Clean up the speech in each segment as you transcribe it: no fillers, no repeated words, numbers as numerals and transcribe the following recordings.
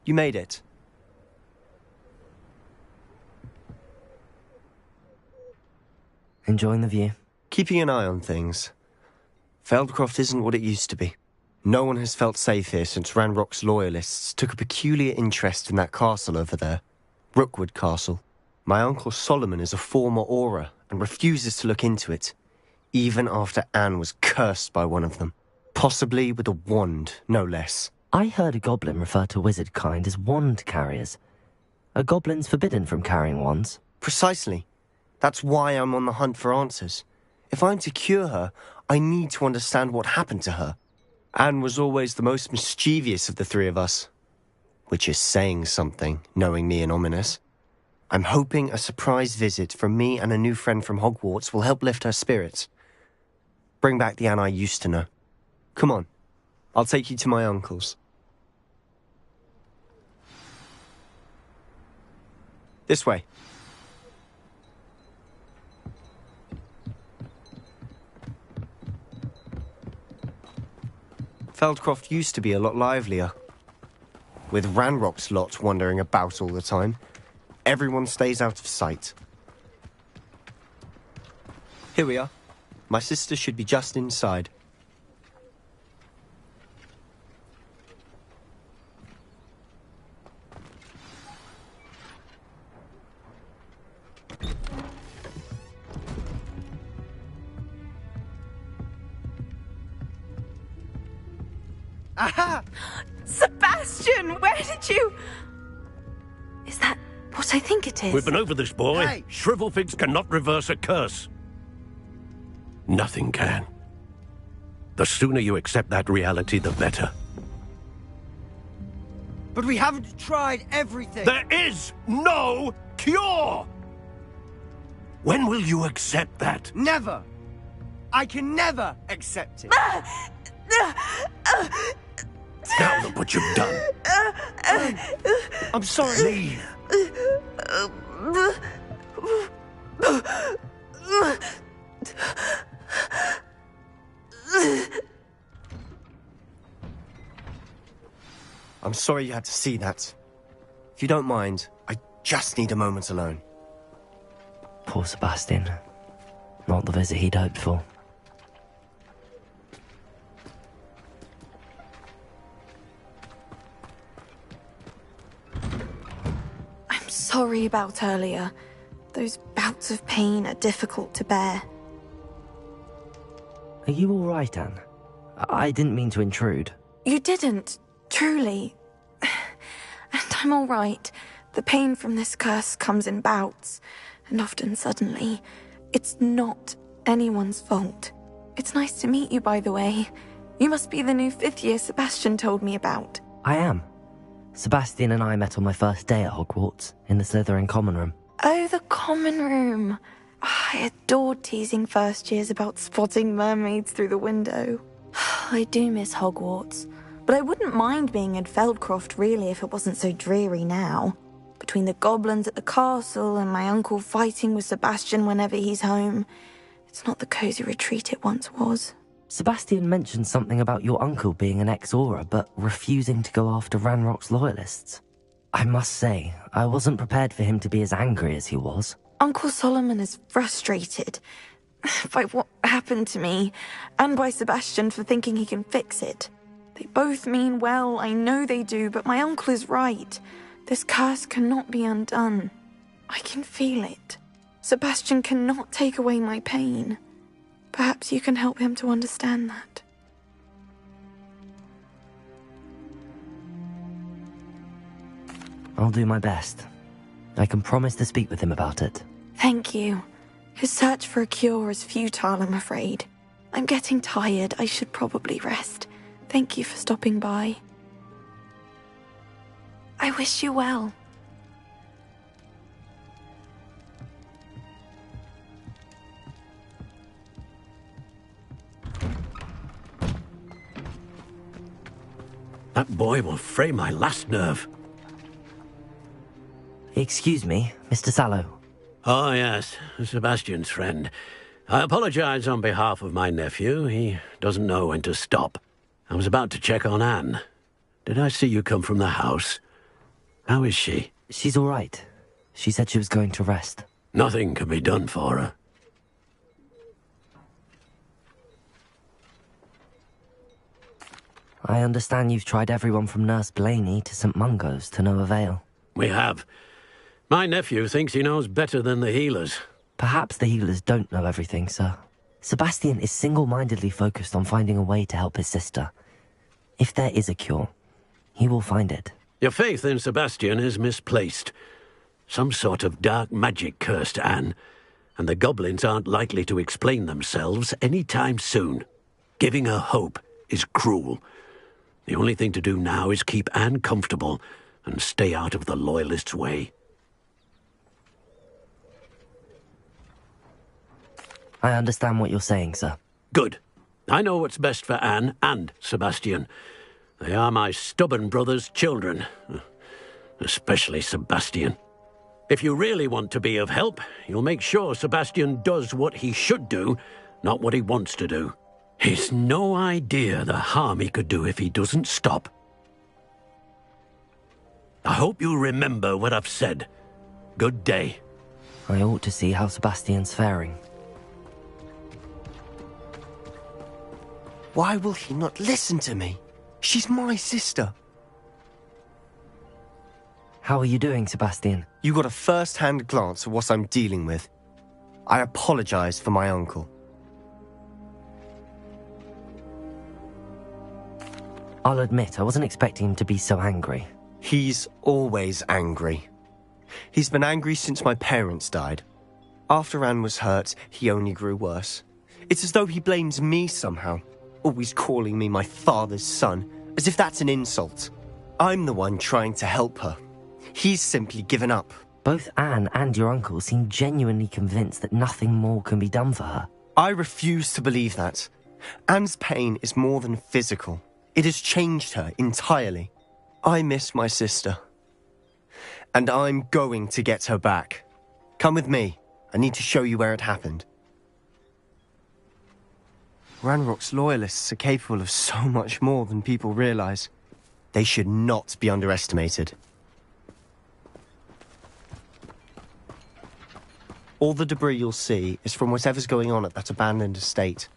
You made it. Enjoying the view? Keeping an eye on things. Feldcroft isn't what it used to be. No one has felt safe here since Ranrock's loyalists took a peculiar interest in that castle over there. Rookwood Castle. My uncle Solomon is a former Auror and refuses to look into it, even after Anne was cursed by one of them. Possibly with a wand, no less. I heard a goblin refer to wizard kind as wand carriers. Are goblins forbidden from carrying wands? Precisely. That's why I'm on the hunt for answers. If I'm to cure her, I need to understand what happened to her. Anne was always the most mischievous of the three of us. Which is saying something, knowing me and Ominous. I'm hoping a surprise visit from me and a new friend from Hogwarts will help lift her spirits. Bring back the Anne I used to know. Come on, I'll take you to my uncle's. This way. Feldcroft used to be a lot livelier. With Ranrock's lot wandering about all the time, everyone stays out of sight. Here we are. My sister should be just inside. Aha! Sebastian, where did you... Is that what I think it is? We've been over this, boy. Hey! Shrivelfigs cannot reverse a curse. Nothing can. The sooner you accept that reality, the better. But we haven't tried everything. There is no cure! When will you accept that? Never. I can never accept it. Now look what you've done. I'm sorry. Leave. I'm sorry you had to see that. If you don't mind, I just need a moment alone. Poor Sebastian. Not the visit he'd hoped for. I'm sorry about earlier. Those bouts of pain are difficult to bear. Are you all right, Anne? I didn't mean to intrude. You didn't, truly. And I'm all right. The pain from this curse comes in bouts, and often suddenly. It's not anyone's fault. It's nice to meet you, by the way. You must be the new 5th year Sebastian told me about. I am. Sebastian and I met on my first day at Hogwarts, in the Slytherin common room. Oh, the common room. I adored teasing first years about spotting mermaids through the window. I do miss Hogwarts, but I wouldn't mind being in Feldcroft really if it wasn't so dreary now. Between the goblins at the castle and my uncle fighting with Sebastian whenever he's home, it's not the cosy retreat it once was. Sebastian mentioned something about your uncle being an ex-Auror, but refusing to go after Ranrock's loyalists. I must say, I wasn't prepared for him to be as angry as he was. Uncle Solomon is frustrated by what happened to me, and by Sebastian for thinking he can fix it. They both mean well, I know they do, but my uncle is right. This curse cannot be undone. I can feel it. Sebastian cannot take away my pain. Perhaps you can help him to understand that. I'll do my best. I can promise to speak with him about it. Thank you. His search for a cure is futile, I'm afraid. I'm getting tired. I should probably rest. Thank you for stopping by. I wish you well. That boy will fray my last nerve. Excuse me, Mr. Sallow. Oh, yes, Sebastian's friend. I apologize on behalf of my nephew. He doesn't know when to stop. I was about to check on Anne. Did I see you come from the house? How is she? She's all right. She said she was going to rest. Nothing can be done for her. I understand you've tried everyone from Nurse Blaney to St. Mungo's to no avail. We have. My nephew thinks he knows better than the healers. Perhaps the healers don't know everything, sir. Sebastian is single-mindedly focused on finding a way to help his sister. If there is a cure, he will find it. Your faith in Sebastian is misplaced. Some sort of dark magic cursed Anne, and the goblins aren't likely to explain themselves any time soon. Giving her hope is cruel. The only thing to do now is keep Anne comfortable and stay out of the Loyalists' way. I understand what you're saying, sir. Good. I know what's best for Anne and Sebastian. They are my stubborn brother's children. Especially Sebastian. If you really want to be of help, you'll make sure Sebastian does what he should do, not what he wants to do. He's no idea the harm he could do if he doesn't stop. I hope you remember what I've said. Good day. I ought to see how Sebastian's faring. Why will he not listen to me? She's my sister. How are you doing, Sebastian? You got a first-hand glance at what I'm dealing with. I apologize for my uncle. I'll admit, I wasn't expecting him to be so angry. He's always angry. He's been angry since my parents died. After Anne was hurt, he only grew worse. It's as though he blames me somehow, always calling me my father's son, as if that's an insult. I'm the one trying to help her. He's simply given up. Both Anne and your uncle seem genuinely convinced that nothing more can be done for her. I refuse to believe that. Anne's pain is more than physical. It has changed her entirely. I miss my sister. And I'm going to get her back. Come with me. I need to show you where it happened. Ranrock's loyalists are capable of so much more than people realize. They should not be underestimated. All the debris you'll see is from whatever's going on at that abandoned estate.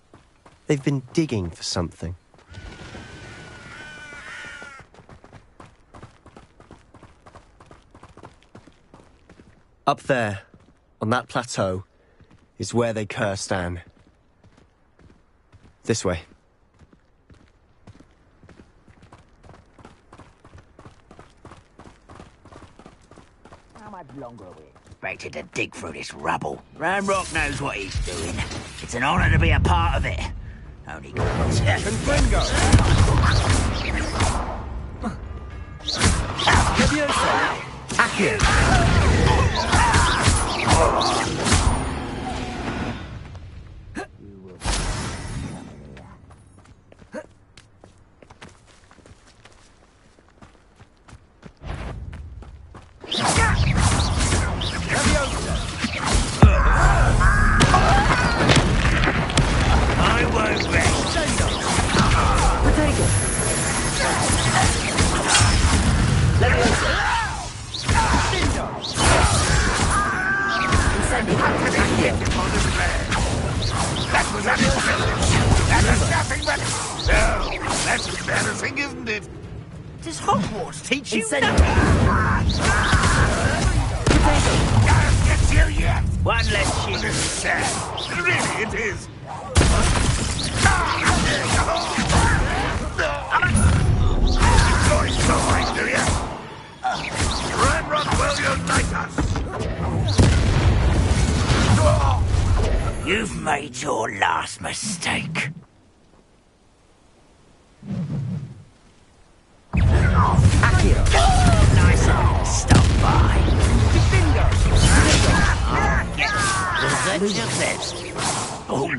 They've been digging for something. Up there, on that plateau, is where they cursed Anne. This way. How much longer are we expected to dig through this rubble? Ranrock knows what he's doing. It's an honor to be a part of it. Only goblins. That's embarrassing, isn't it? Does Hogwarts teach you Can't get you yet! one less shit? This is sad. Really, it is. Enjoy suffering, do you? Ranrock will unite us! You've made your last mistake. Nice stop by. Oh,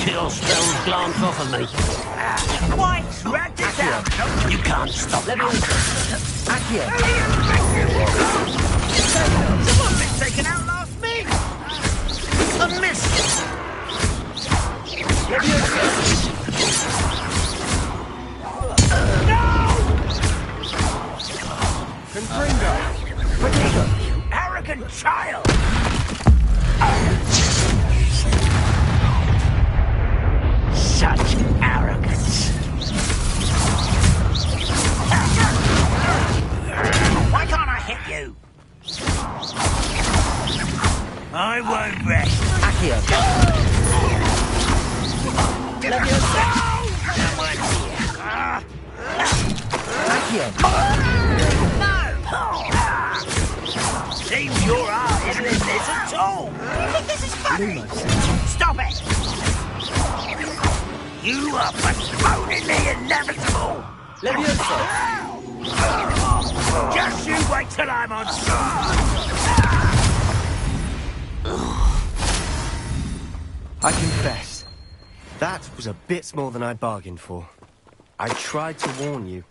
Kill spells glance off of me. quite dragged it out. You can't stop me. Someone's been taken out last me. A miss. arrogant child! Such arrogance! Why can't I hit you? I won't rest. Accio. Accio. Seems your art isn't in this at all. You think this is funny? Stop it! You are postponing the inevitable. Just you wait till I'm on I confess, that was a bit more than I'd bargained for. I tried to warn you.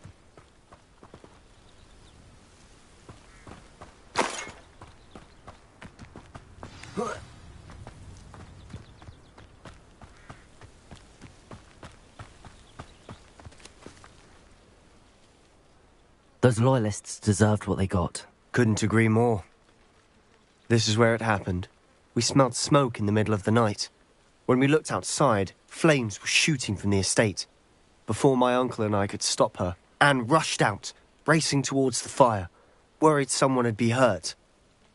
Those loyalists deserved what they got. Couldn't agree more. This is where it happened. We smelled smoke in the middle of the night. When we looked outside, flames were shooting from the estate. Before my uncle and I could stop her, Anne rushed out, racing towards the fire, worried someone had been hurt.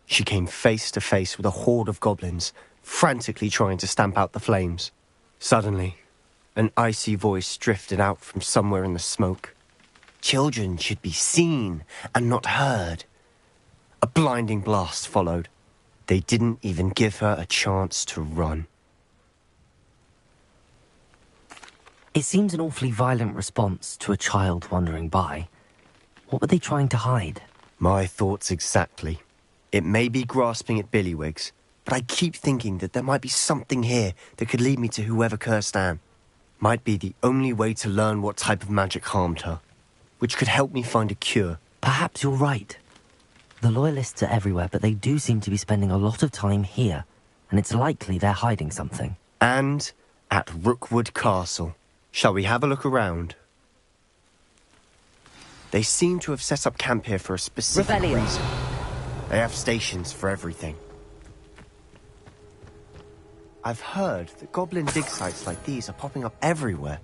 She came face to face with a horde of goblins, frantically trying to stamp out the flames. Suddenly, an icy voice drifted out from somewhere in the smoke. Children should be seen and not heard. A blinding blast followed. They didn't even give her a chance to run. It seems an awfully violent response to a child wandering by. What were they trying to hide? My thoughts exactly. It may be grasping at billywhigs, but I keep thinking that there might be something here that could lead me to whoever cursed Anne. Might be the only way to learn what type of magic harmed her, which could help me find a cure. Perhaps you're right. The loyalists are everywhere, but they do seem to be spending a lot of time here, and it's likely they're hiding something. And at Rookwood Castle. Shall we have a look around? They seem to have set up camp here for a specific reason. They have stations for everything. I've heard that goblin dig sites like these are popping up everywhere.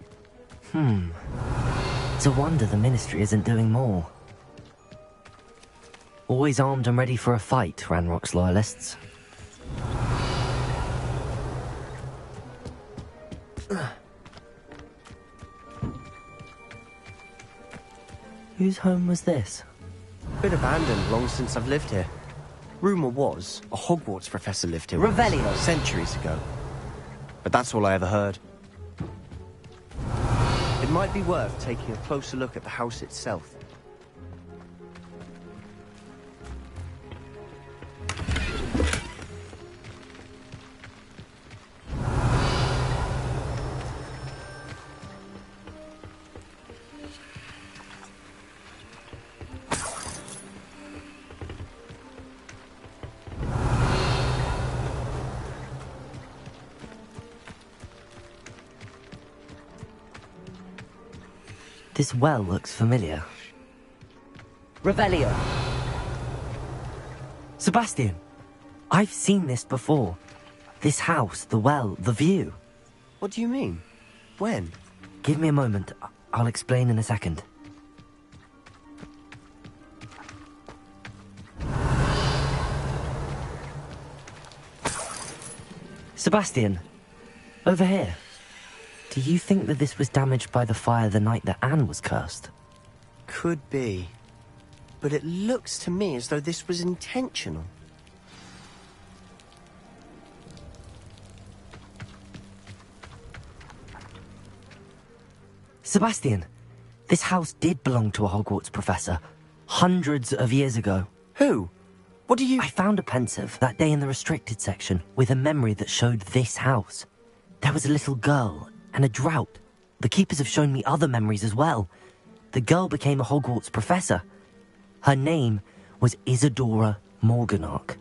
It's a wonder the Ministry isn't doing more. Always armed and ready for a fight, Ranrock's loyalists. Whose home was this? Been abandoned long since I've lived here. Rumour was a Hogwarts professor lived here Revelio. centuries ago. But that's all I ever heard. It might be worth taking a closer look at the house itself. This well looks familiar. Revelio. Sebastian, I've seen this before. This house, the well, the view. What do you mean? When? Give me a moment. I'll explain in a second. Sebastian, over here. Do you think that this was damaged by the fire the night that Anne was cursed? Could be. But it looks to me as though this was intentional. Sebastian, this house did belong to a Hogwarts professor, hundreds of years ago. Who? What do you... I found a pensive that day in the restricted section with a memory that showed this house. There was a little girl and a drought. The keepers have shown me other memories as well. The girl became a Hogwarts professor. Her name was Isadora Morganach.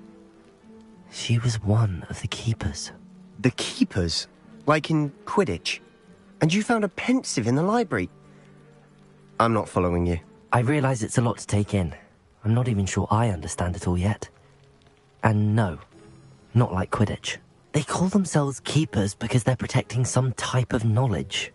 She was one of the keepers. The keepers? Like in Quidditch? And you found a pensive in the library? I'm not following you. I realize it's a lot to take in. I'm not even sure I understand it all yet. And no, not like Quidditch. They call themselves keepers because they're protecting some type of knowledge.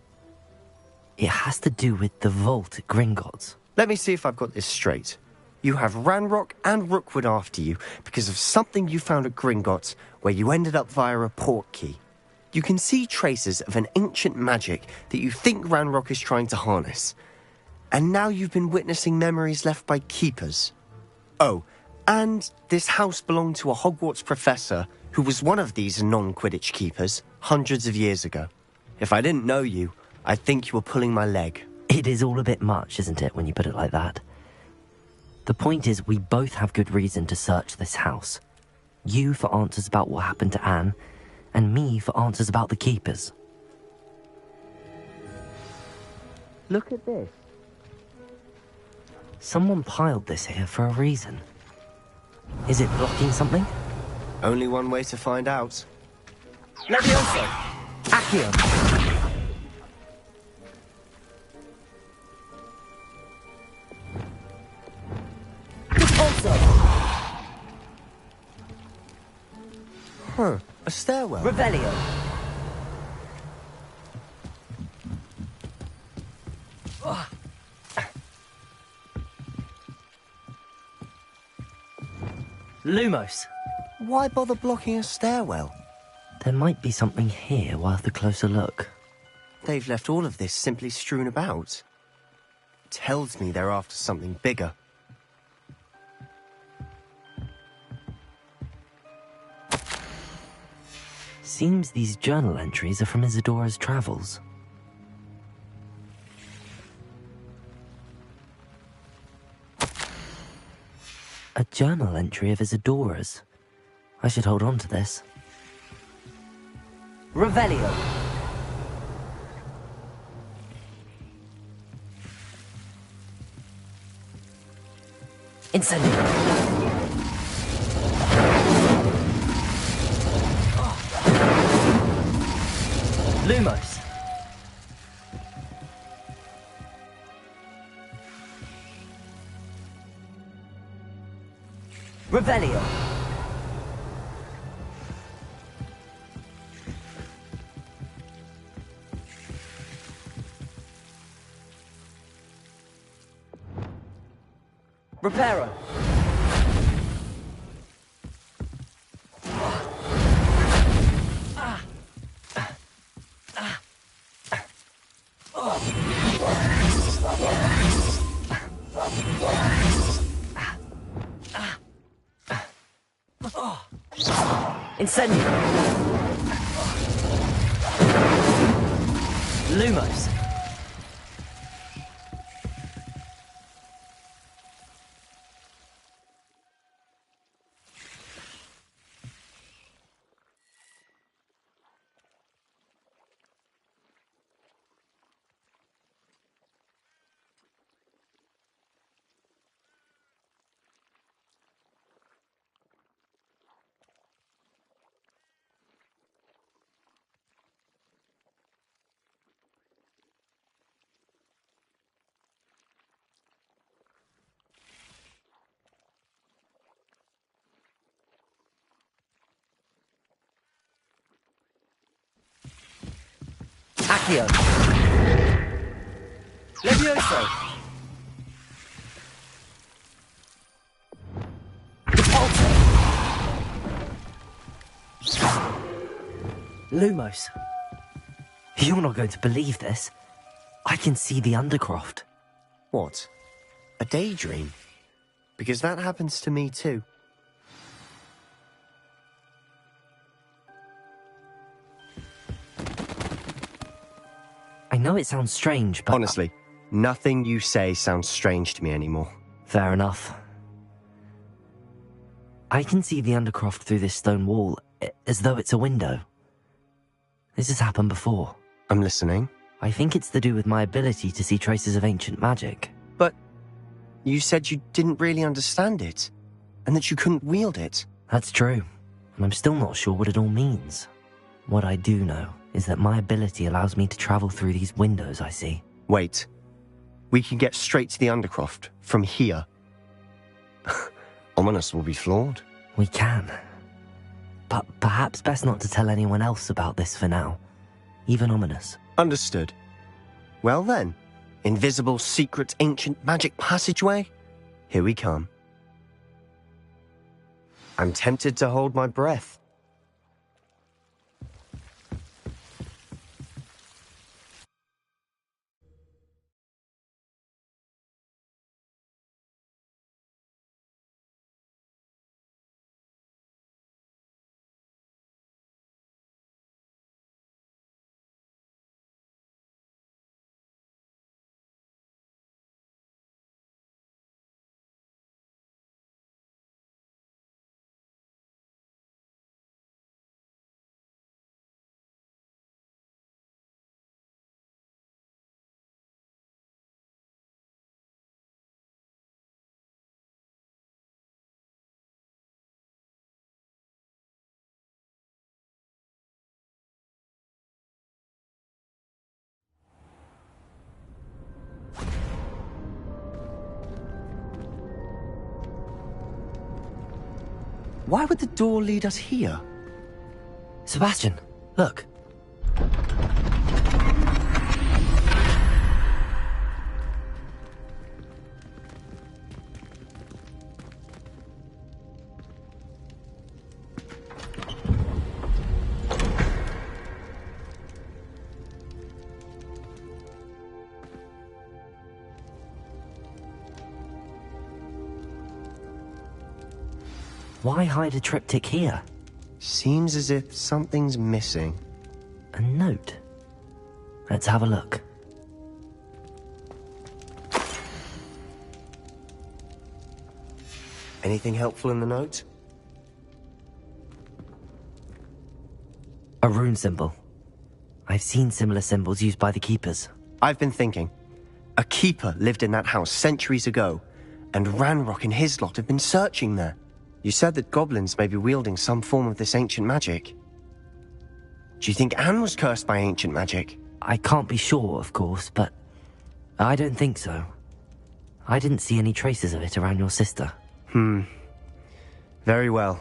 It has to do with the vault at Gringotts. Let me see if I've got this straight. You have Ranrock and Rookwood after you because of something you found at Gringotts where you ended up via a port key. You can see traces of an ancient magic that you think Ranrock is trying to harness. And now you've been witnessing memories left by keepers. Oh, and this house belonged to a Hogwarts professor who was one of these non-Quidditch keepers hundreds of years ago. If I didn't know you, I'd think you were pulling my leg. It is all a bit much, isn't it, when you put it like that? The point is, we both have good reason to search this house. You for answers about what happened to Anne, and me for answers about the keepers. Look at this. Someone piled this here for a reason. Is it blocking something? Only one way to find out. Levioso! Accio! Huh, a stairwell. Revelio! Lumos! Why bother blocking a stairwell? There might be something here worth a closer look. They've left all of this simply strewn about. Tells me they're after something bigger. Seems these journal entries are from Isadora's travels. A journal entry of Isadora's. I should hold on to this. Revelio! Incendio! Lumos! Revelio! Reparo! Incendio! Lumos! Accio! Levioso! Lumos! You're not going to believe this. I can see the Undercroft. What? A daydream? Because that happens to me too. I know it sounds strange, but... Honestly, nothing you say sounds strange to me anymore. Fair enough. I can see the Undercroft through this stone wall, as though it's a window. This has happened before. I'm listening. I think it's to do with my ability to see traces of ancient magic. But you said you didn't really understand it, and that you couldn't wield it. That's true, and I'm still not sure what it all means. What I do know is that my ability allows me to travel through these windows I see. Wait. We can get straight to the Undercroft from here. Ominous will be flawed. We can. But perhaps best not to tell anyone else about this for now. Even Ominous. Understood. Well then, invisible, secret, ancient magic passageway? Here we come. I'm tempted to hold my breath. Why would the door lead us here? Sebastian, look. Why hide a triptych here? Seems as if something's missing. A note. Let's have a look. Anything helpful in the note? A rune symbol. I've seen similar symbols used by the keepers. I've been thinking. A keeper lived in that house centuries ago, and Ranrock and his lot have been searching there. You said that goblins may be wielding some form of this ancient magic. Do you think Anne was cursed by ancient magic? I can't be sure, of course, but I don't think so. I didn't see any traces of it around your sister. Very well.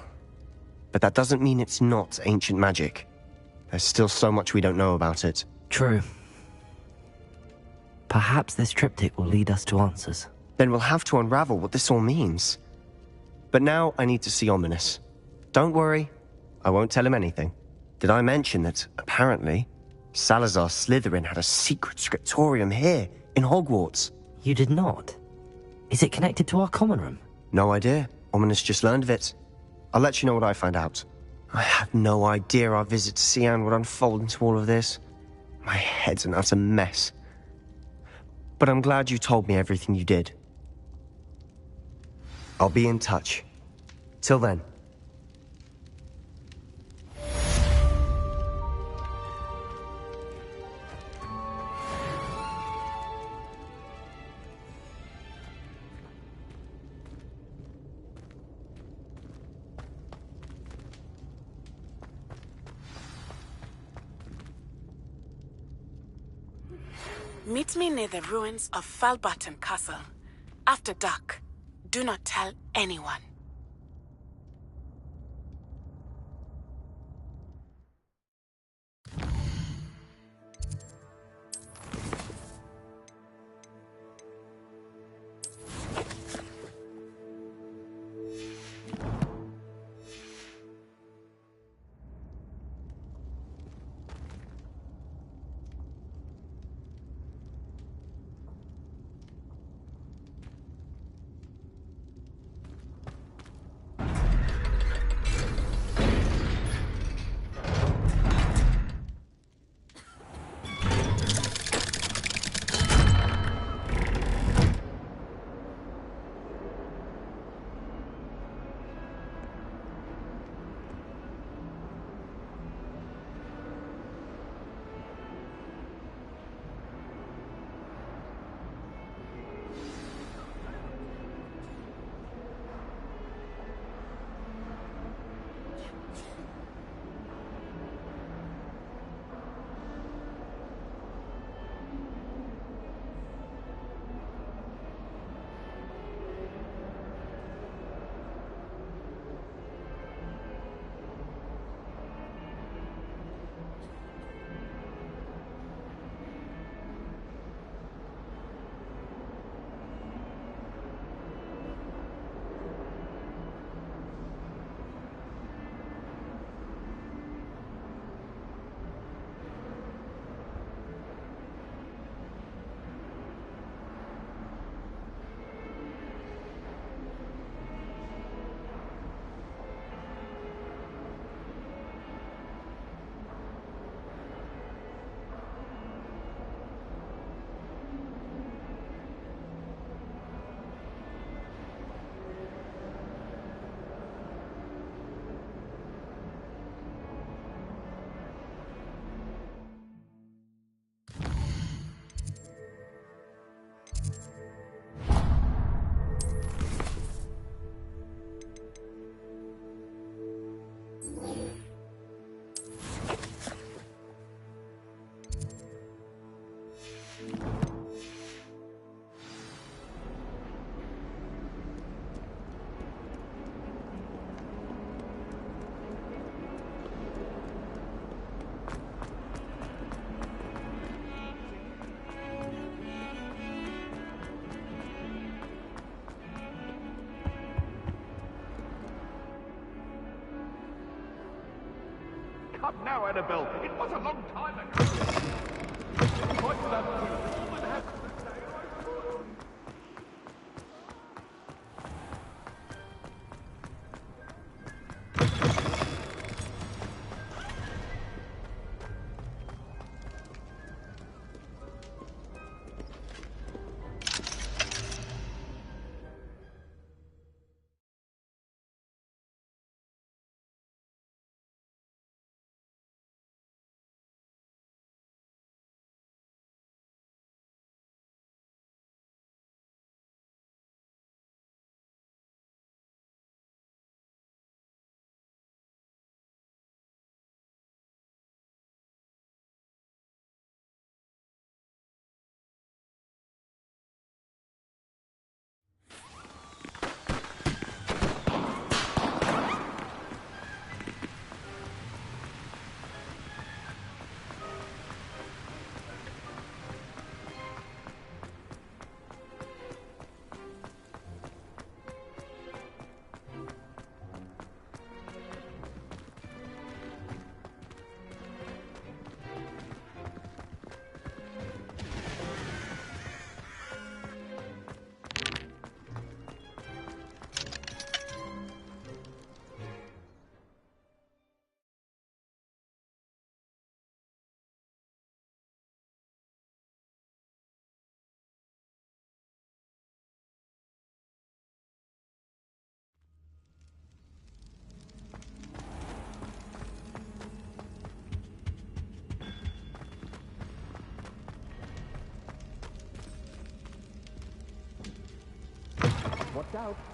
But that doesn't mean it's not ancient magic. There's still so much we don't know about it. True. Perhaps this triptych will lead us to answers. Then we'll have to unravel what this all means. But now I need to see Ominous. Don't worry, I won't tell him anything. Did I mention that, apparently, Salazar Slytherin had a secret scriptorium here, in Hogwarts? You did not? Is it connected to our common room? No idea. Ominous just learned of it. I'll let you know what I find out. I had no idea our visit to Cian would unfold into all of this. My head's an utter mess. But I'm glad you told me everything you did. I'll be in touch. Till then. Meet me near the ruins of Falbaton Castle. After dark. Do not tell anyone. Come now, Annabelle. It was a long time ago. What would that do? All that happened today,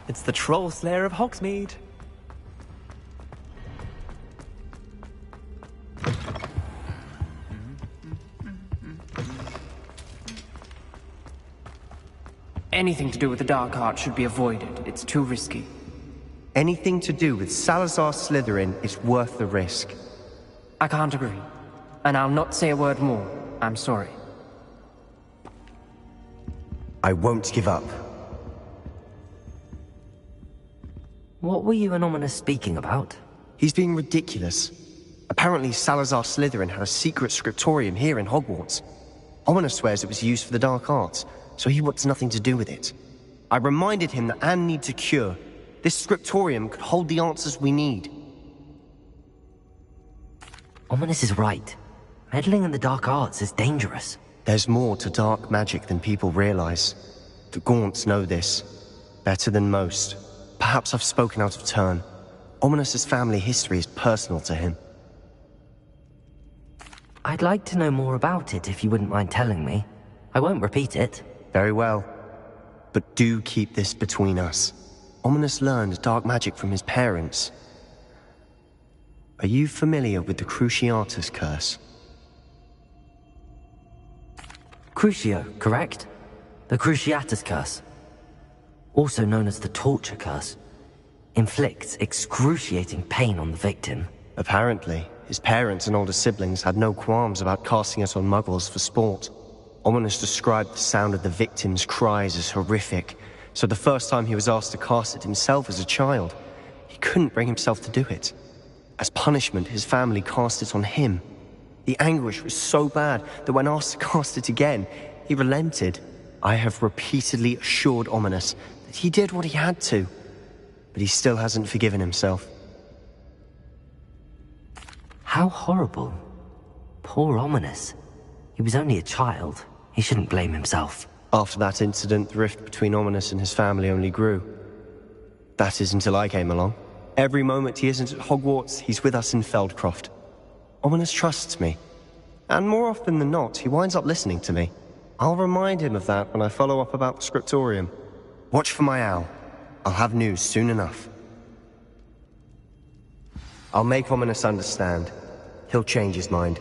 It's the Troll Slayer of Hogsmeade. Anything to do with the Dark Arts should be avoided. It's too risky. Anything to do with Salazar Slytherin is worth the risk. I can't agree. And I'll not say a word more. I'm sorry. I won't give up. What were you and Ominous speaking about? He's being ridiculous. Apparently Salazar Slytherin had a secret scriptorium here in Hogwarts. Ominous swears it was used for the Dark Arts, so he wants nothing to do with it. I reminded him that Anne needs a cure. This scriptorium could hold the answers we need. Ominous is right. Meddling in the Dark Arts is dangerous. There's more to dark magic than people realize. The Gaunts know this. Better than most. Perhaps I've spoken out of turn. Ominous's family history is personal to him. I'd like to know more about it if you wouldn't mind telling me. I won't repeat it. Very well. But do keep this between us. Ominous learned dark magic from his parents. Are you familiar with the Cruciatus Curse? Crucio, correct? The Cruciatus Curse. Also known as the Torture Curse. Inflicts excruciating pain on the victim. Apparently, his parents and older siblings had no qualms about casting it on muggles for sport. Ominous described the sound of the victim's cries as horrific, so the first time he was asked to cast it himself as a child, he couldn't bring himself to do it. As punishment, his family cast it on him. The anguish was so bad that when asked to cast it again, he relented. I have repeatedly assured Ominous that he did what he had to, but he still hasn't forgiven himself. How horrible. Poor Ominous. He was only a child. He shouldn't blame himself. After that incident, the rift between Ominous and his family only grew. That is until I came along. Every moment he isn't at Hogwarts, he's with us in Feldcroft. Ominous trusts me. And more often than not, he winds up listening to me. I'll remind him of that when I follow up about the scriptorium. Watch for my owl. I'll have news soon enough. I'll make Ominous understand. He'll change his mind.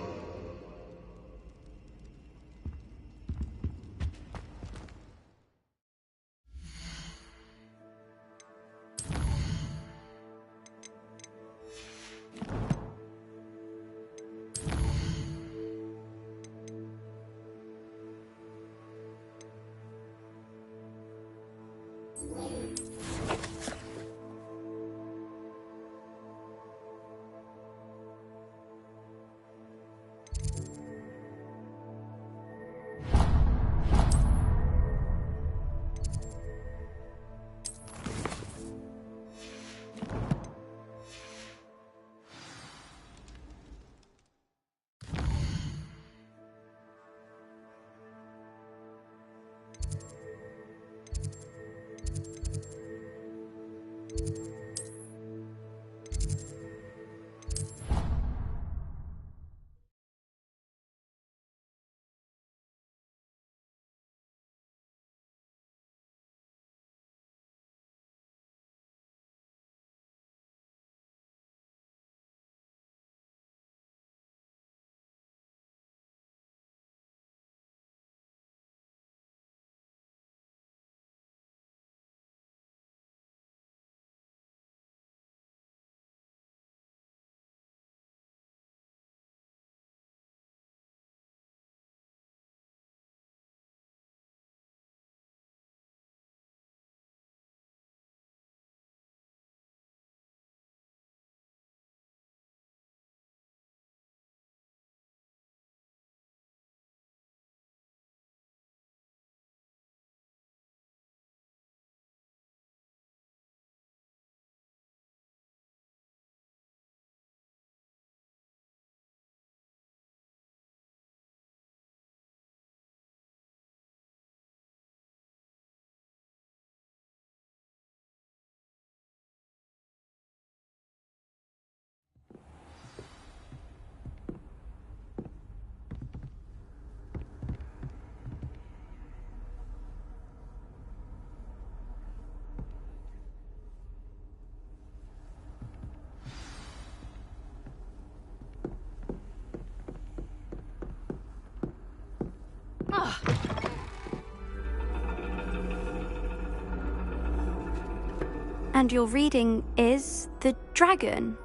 And your reading is the dragon.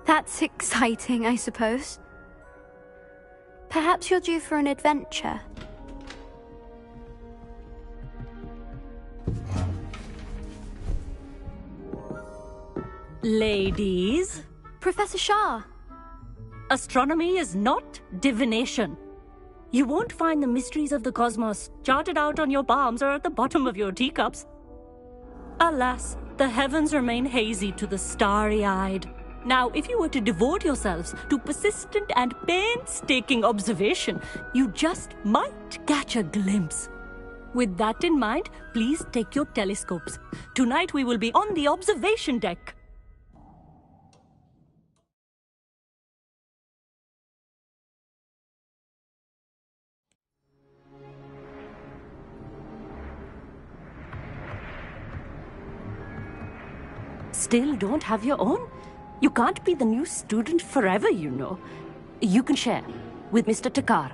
That's exciting, I suppose. Perhaps you're due for an adventure. Ladies, Professor Shah. astronomy is not divination. You won't find the mysteries of the cosmos charted out on your palms or at the bottom of your teacups. Alas, the heavens remain hazy to the starry-eyed. Now, if you were to devote yourselves to persistent and painstaking observation, you just might catch a glimpse. With that in mind, please take your telescopes. Tonight we will be on the observation deck. Still don't have your own? You can't be the new student forever, you know. You can share with Mr. Takar.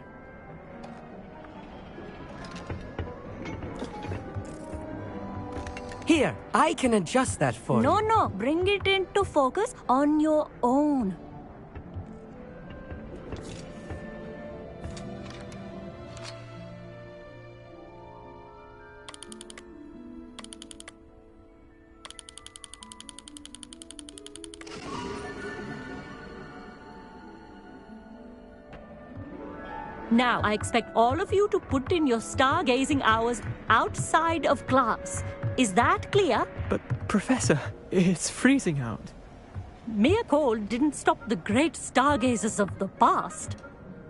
Here, I can adjust that for you. No, bring it into focus on your own. Now, I expect all of you to put in your stargazing hours outside of class. Is that clear? But, Professor, it's freezing out. Mere cold didn't stop the great stargazers of the past.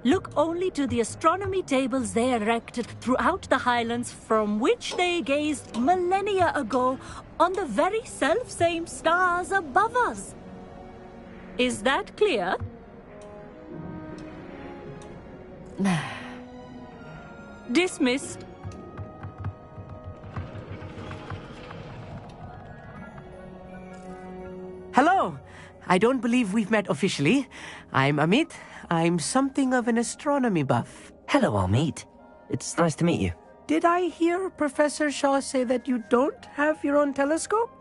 Look only to the astronomy tables they erected throughout the highlands from which they gazed millennia ago on the very self-same stars above us. Is that clear? Dismissed. Hello! I don't believe we've met officially. I'm Amit. I'm something of an astronomy buff. Hello, Amit. It's nice to meet you. Did I hear Professor Shaw say that you don't have your own telescope?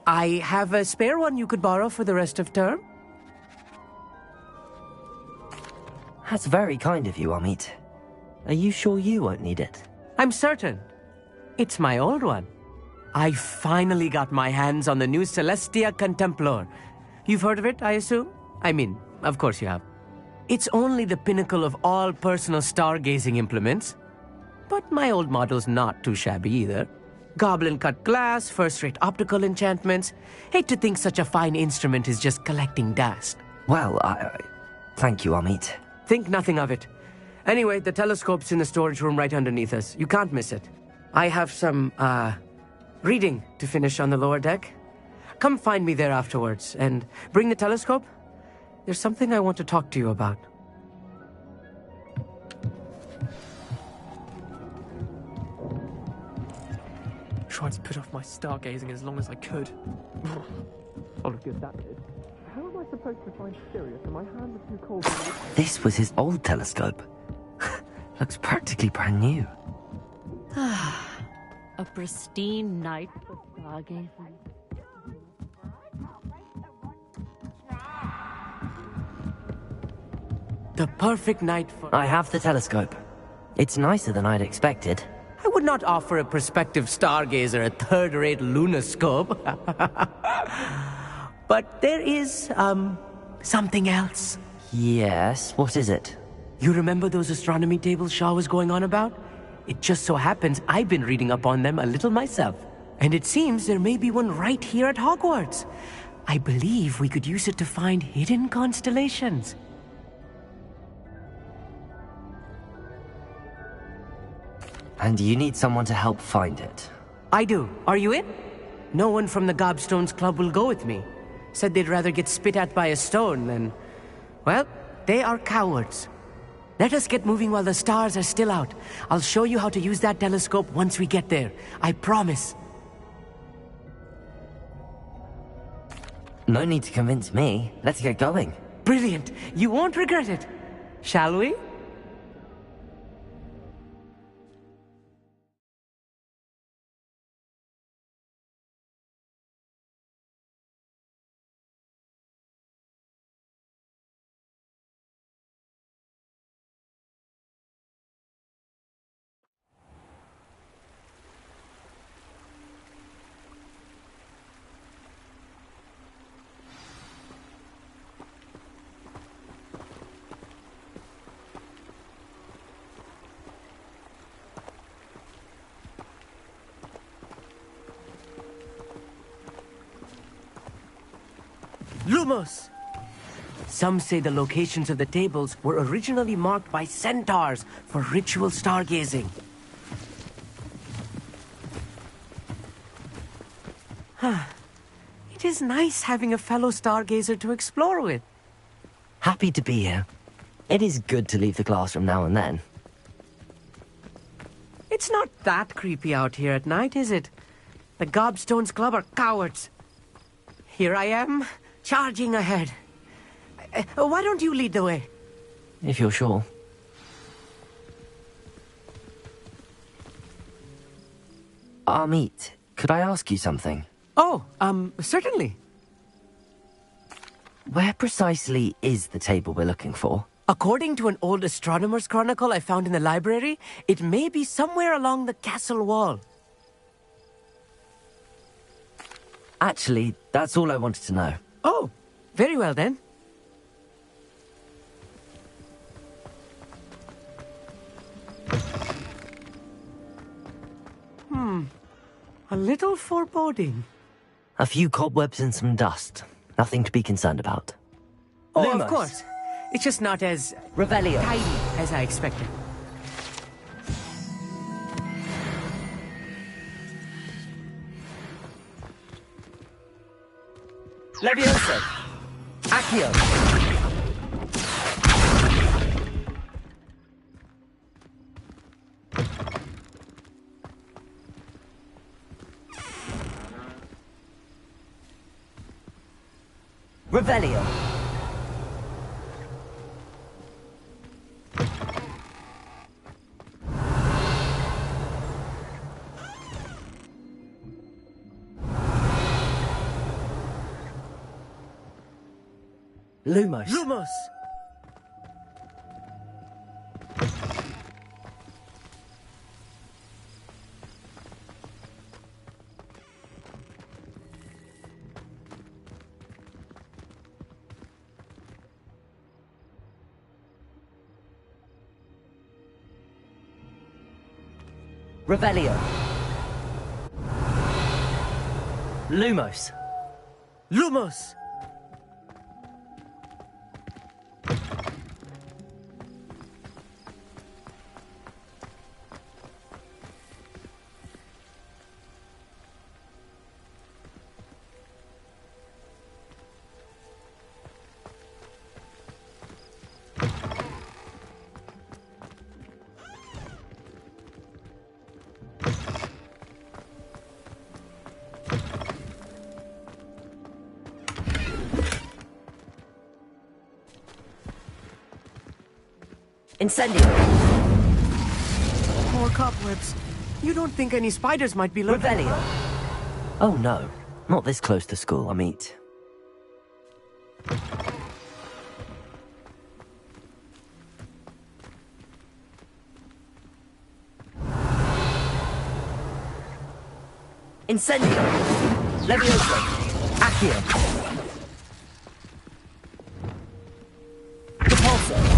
I have a spare one you could borrow for the rest of term. That's very kind of you, Amit. Are you sure you won't need it? I'm certain. It's my old one. I finally got my hands on the new Celestia Contemplar. You've heard of it, I assume? I mean, of course you have. It's only the pinnacle of all personal stargazing implements. But my old model's not too shabby either. Goblin-cut glass, first-rate optical enchantments. Hate to think such a fine instrument is just collecting dust. Well, thank you, Amit. Think nothing of it. Anyway, the telescope's in the storage room right underneath us. You can't miss it. I have some, reading to finish on the lower deck. Come find me there afterwards, and bring the telescope. There's something I want to talk to you about. Tried to put off my stargazing as long as I could. Oh, look good that did. How am I supposed to find Sirius when my hands are too cold? This was his old telescope. Looks practically brand new. A pristine night for stargazing. The perfect night for... I have the telescope. It's nicer than I'd expected. I would not offer a prospective stargazer a third-rate lunoscope. But there is, something else. Yes, what is it? You remember those astronomy tables Shaw was going on about? It just so happens I've been reading up on them a little myself. And it seems there may be one right here at Hogwarts. I believe we could use it to find hidden constellations. And you need someone to help find it. I do. Are you in? No one from the Gobstones Club will go with me. Said they'd rather get spit at by a stone than... Well, they are cowards. Let us get moving while the stars are still out. I'll show you how to use that telescope once we get there. I promise. No need to convince me. Let's get going. Brilliant. You won't regret it. Shall we? Lumos! Some say the locations of the tables were originally marked by centaurs for ritual stargazing. It is nice having a fellow stargazer to explore with. Happy to be here. It is good to leave the classroom now and then. It's not that creepy out here at night, is it? The Gobstones Club are cowards. Here I am, charging ahead. Why don't you lead the way? If you're sure. Amit, could I ask you something? Oh, certainly. Where precisely is the table we're looking for? According to an old astronomer's chronicle I found in the library, it may be somewhere along the castle wall. Actually, that's all I wanted to know. Oh, very well then. A little foreboding. A few cobwebs and some dust. Nothing to be concerned about. Oh, Lumos. Of course. It's just not as... Revelio. ...tidy as I expected. Leviosa. Accio. Revelio. Lumos. Lumos! Revelio. Lumos. Lumos! Incendio. More cobwebs. You don't think any spiders might be lurking? Revelio. Oh no, not this close to school, Amit. Incendio. Levioso. Accio. Repulsor.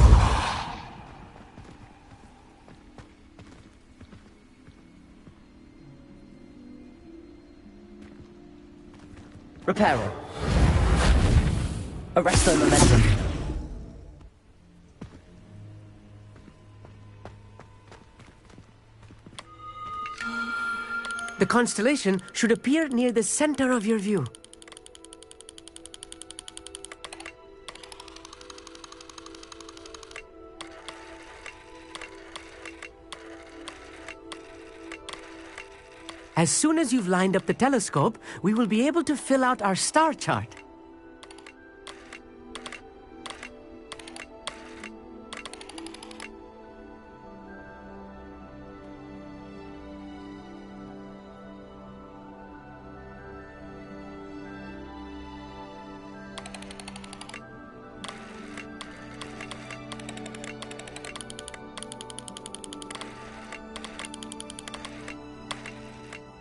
Reparo. Arresto momentum. The constellation should appear near the center of your view. As soon as you've lined up the telescope, we will be able to fill out our star chart.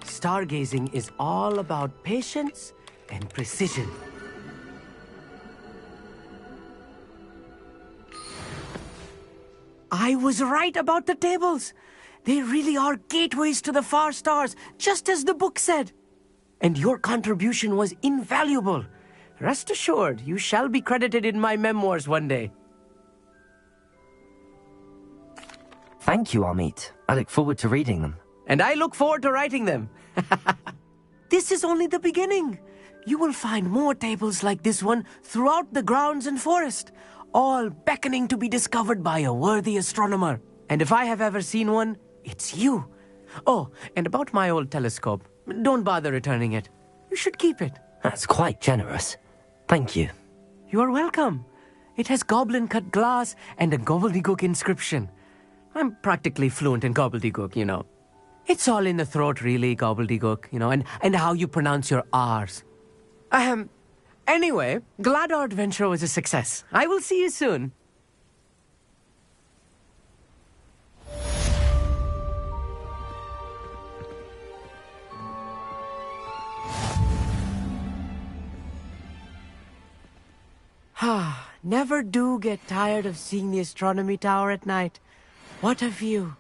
Stargazing is all about patience and precision. I was right about the tables. They really are gateways to the far stars, just as the book said. And your contribution was invaluable. Rest assured, you shall be credited in my memoirs one day. Thank you, Amit. I look forward to reading them. And I look forward to writing them. This is only the beginning. You will find more tables like this one throughout the grounds and forest, all beckoning to be discovered by a worthy astronomer. And if I have ever seen one, it's you. Oh, and about my old telescope, don't bother returning it. You should keep it. That's quite generous. Thank you. You're welcome. It has goblin-cut glass and a gobbledygook inscription. I'm practically fluent in gobbledygook, you know. It's all in the throat, really, gobbledygook, you know, and how you pronounce your R's. Anyway, glad our adventure was a success. I will see you soon. Never do get tired of seeing the astronomy tower at night. What a view.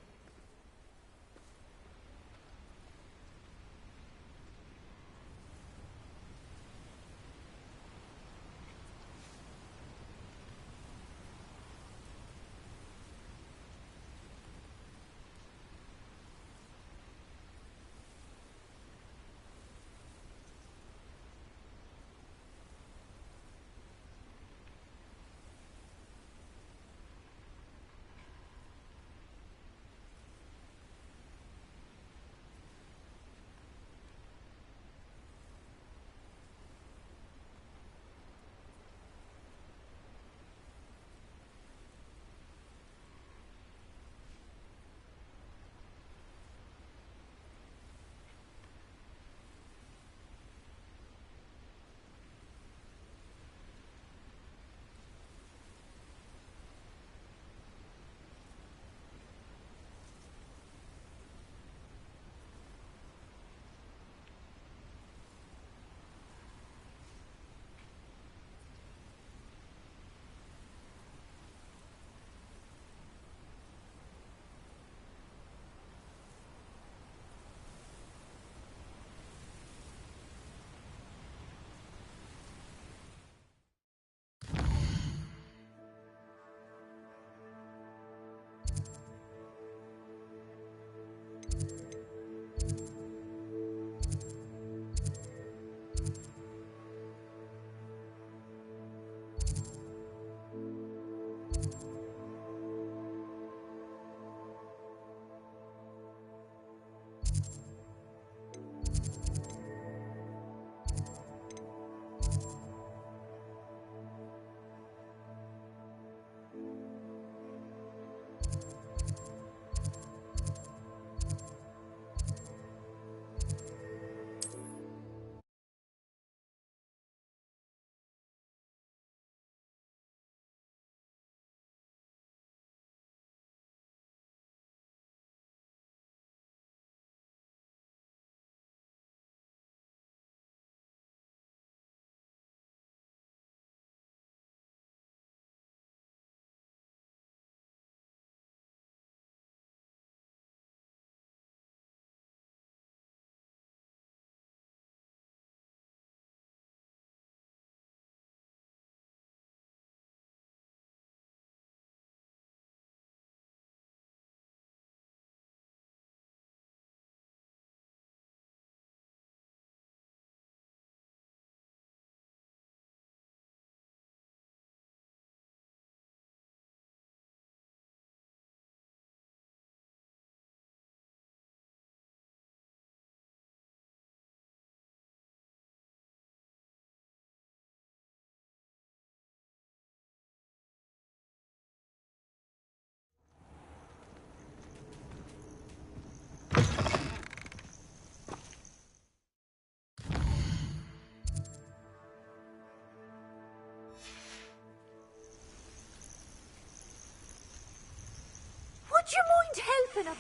Would you mind helping us?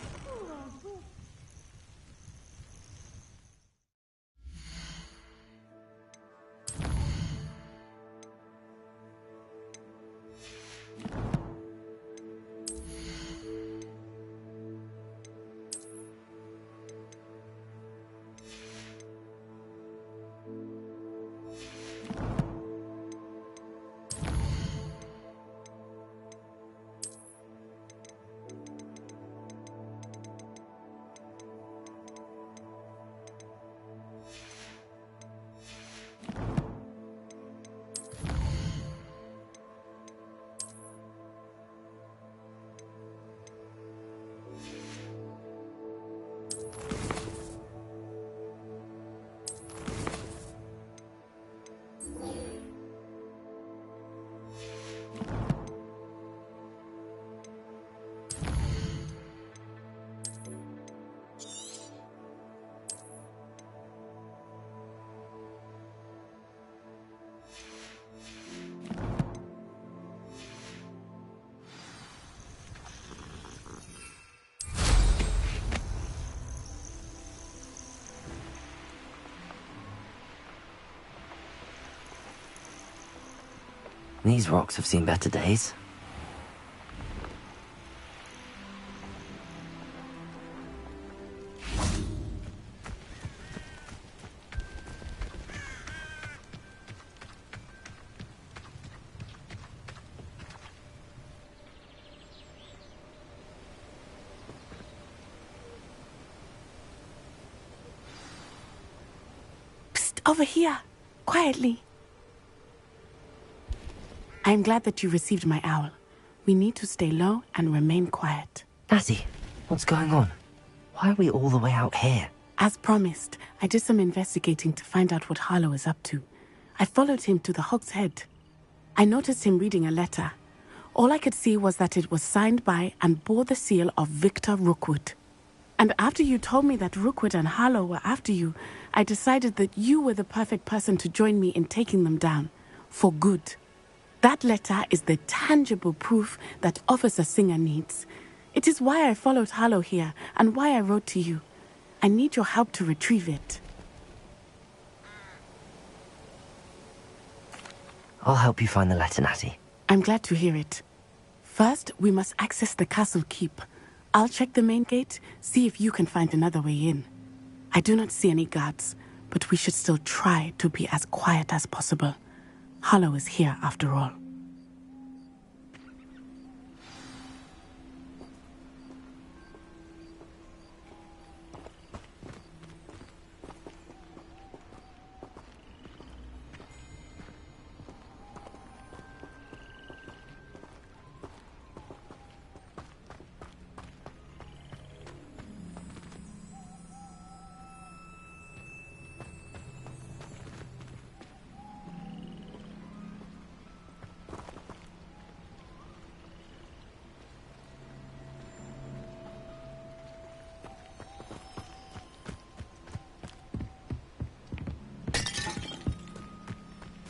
These rocks have seen better days. Psst, over here. Quietly. I'm glad that you received my owl. We need to stay low and remain quiet. Natty, what's going on? Why are we all the way out here? As promised, I did some investigating to find out what Harlow is up to. I followed him to the Hog's Head. I noticed him reading a letter. All I could see was that it was signed by and bore the seal of Victor Rookwood. And after you told me that Rookwood and Harlow were after you, I decided that you were the perfect person to join me in taking them down. For good. That letter is the tangible proof that Officer Singer needs. It is why I followed Harlow here and why I wrote to you. I need your help to retrieve it. I'll help you find the letter, Natty. I'm glad to hear it. First, we must access the castle keep. I'll check the main gate, see if you can find another way in. I do not see any guards, but we should still try to be as quiet as possible. Harlow is here after all.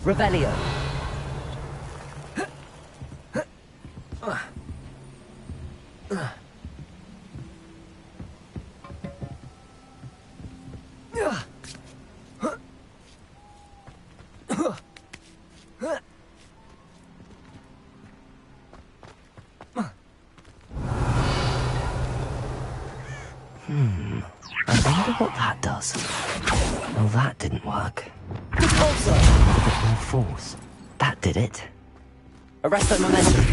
Revelio. I wonder what that does. Well, that didn't work. A bit more force. That did it. Arrest that momentum.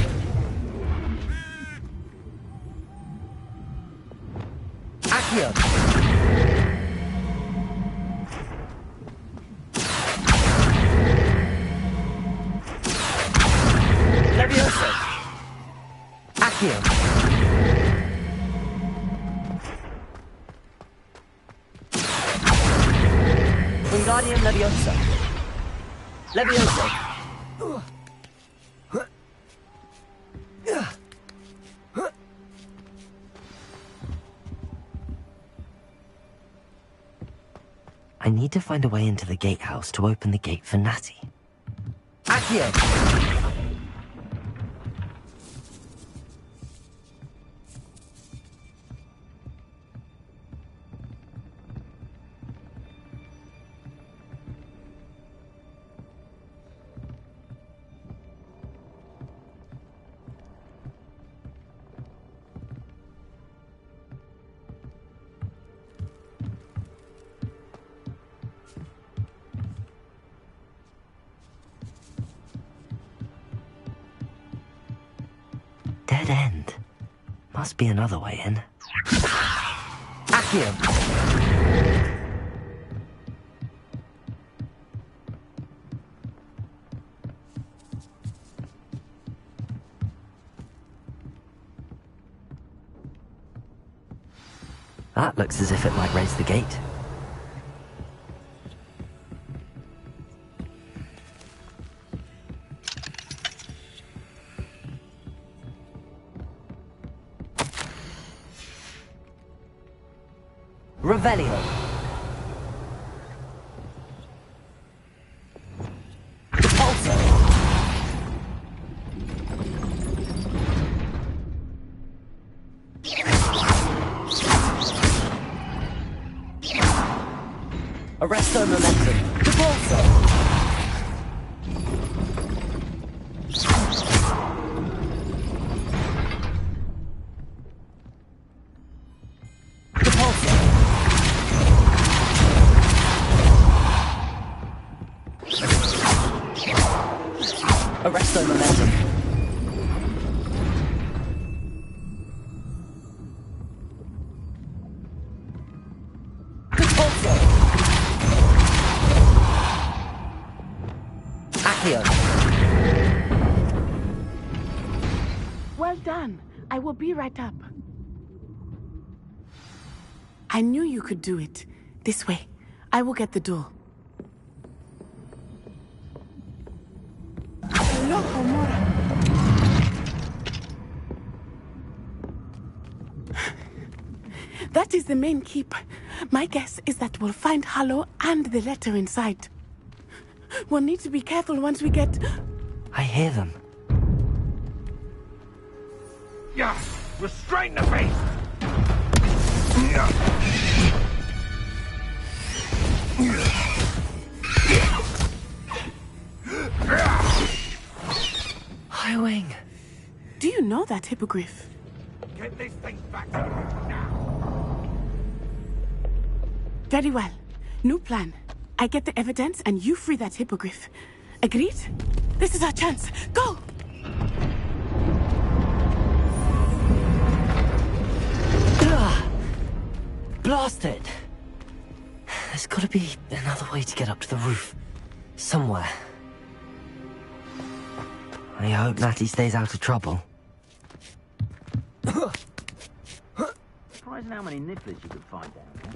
Accio. Levioso. Accio. Wingardium Leviosa. Leviosa. I need to find a way into the gatehouse to open the gate for Natty. Accio! dead end. Must be another way in. Accio! That looks as if it might raise the gate. Revelio. Repulsor. Arresto momentum. Repulsor. Arresto momentum. Repulsor. Accio. Well done. I will be right up. I knew you could do it. This way. I will get the door. Loco, Mora. That is the main keep. My guess is that we'll find Harlow and the letter inside. We'll need to be careful once we get... I hear them. Yeah! Restrain the beast! Highwing. Do you know that hippogriff? Get this thing back to you now! Very well. New plan. I get the evidence and you free that hippogriff. Agreed? This is our chance. Go! Blast it! There's gotta be another way to get up to the roof. Somewhere. I hope Natty stays out of trouble. Surprising how many nippers you could find down there.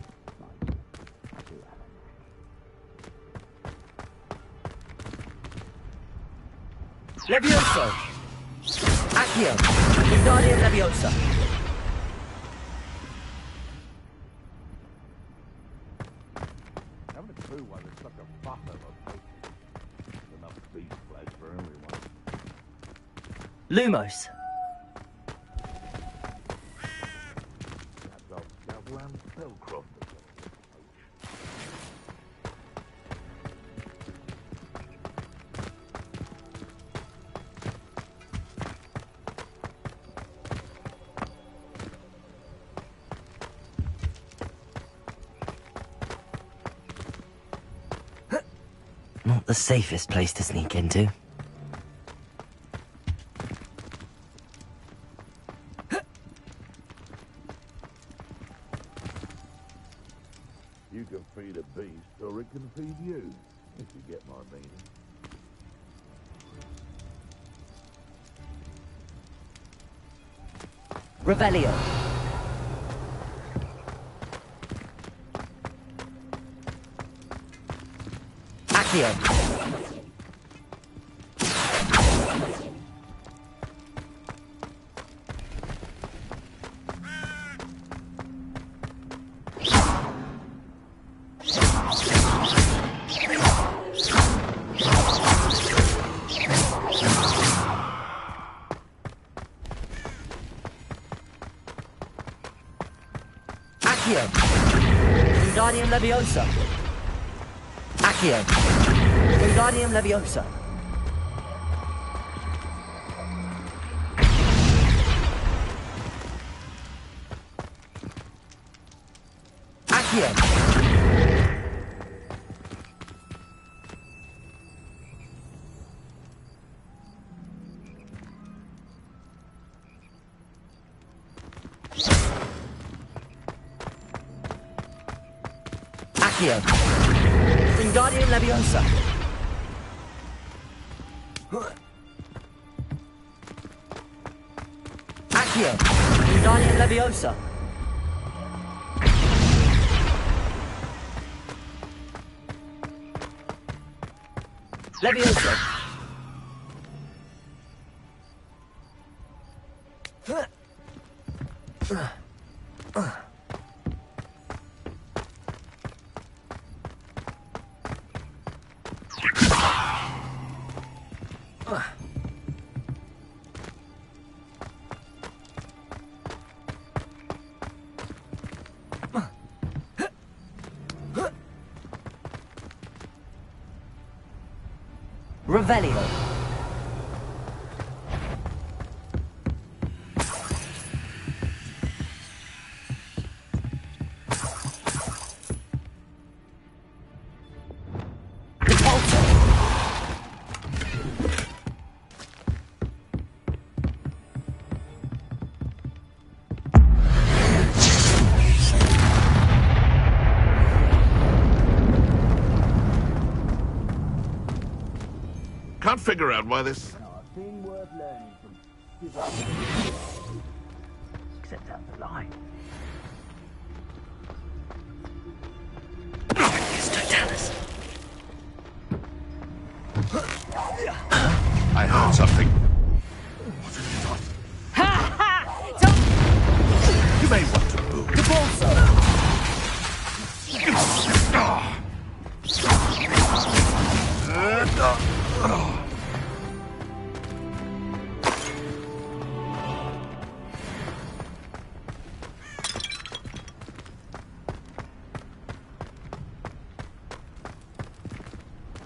Levioso! Accio! Wingardium Leviosa! Having a clue why there's such a fuss over places. Enough beast flesh for everyone. Lumos! That's old Scalpel and Spellcroft. Not the safest place to sneak into. You can feed a beast, or it can feed you, if you get my meaning. Revelio. Accio. Accio. Wingardium Leviosa. Accio. Wingardium Leviosa. Accio. Accio. Wingardium Leviosa. Accio. Wingardium Leviosa. Leviosa. Revelio. Can't figure out why this... Thing worth learning from. Except out the line. I heard something. You may want to move.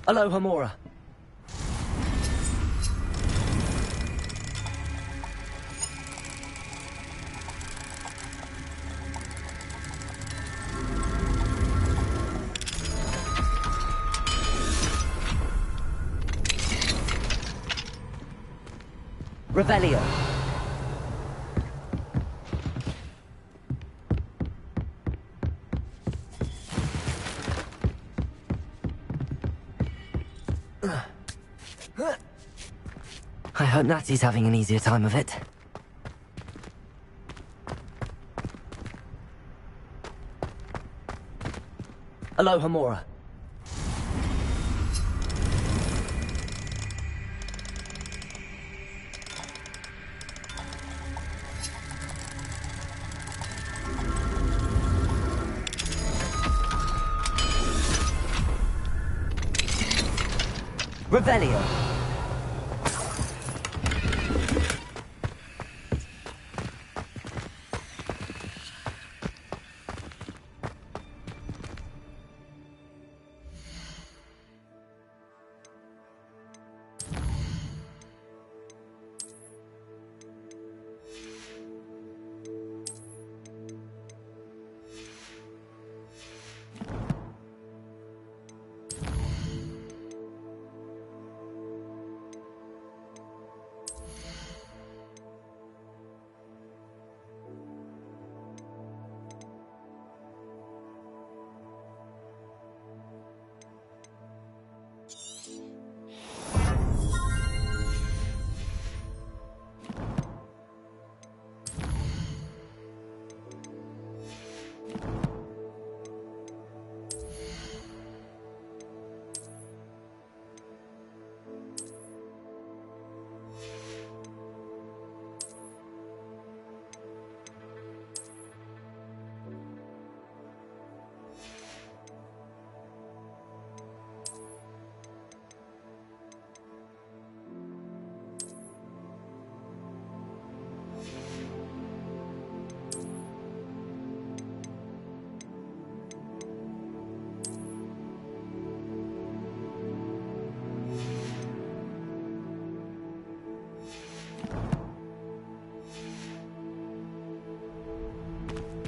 Aloha Mora. Revelio. I hope Natsy's having an easier time of it. Aloha Mora. Revelio.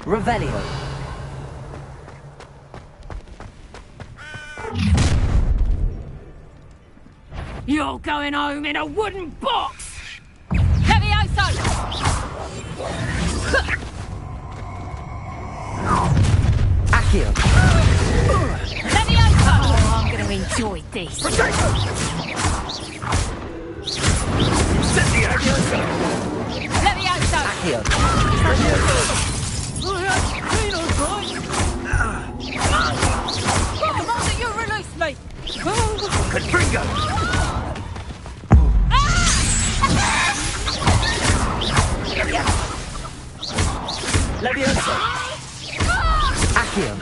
Revelio. You're going home in a wooden box! Levioso! Accio. enjoyed this. Levioso! Accio. I demand that you release me! Confringo! Levioso. Accio.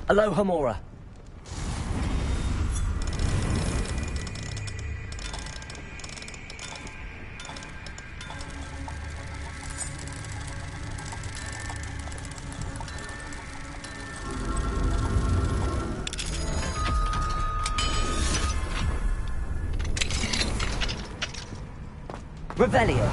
Aloha Mora. Revelio.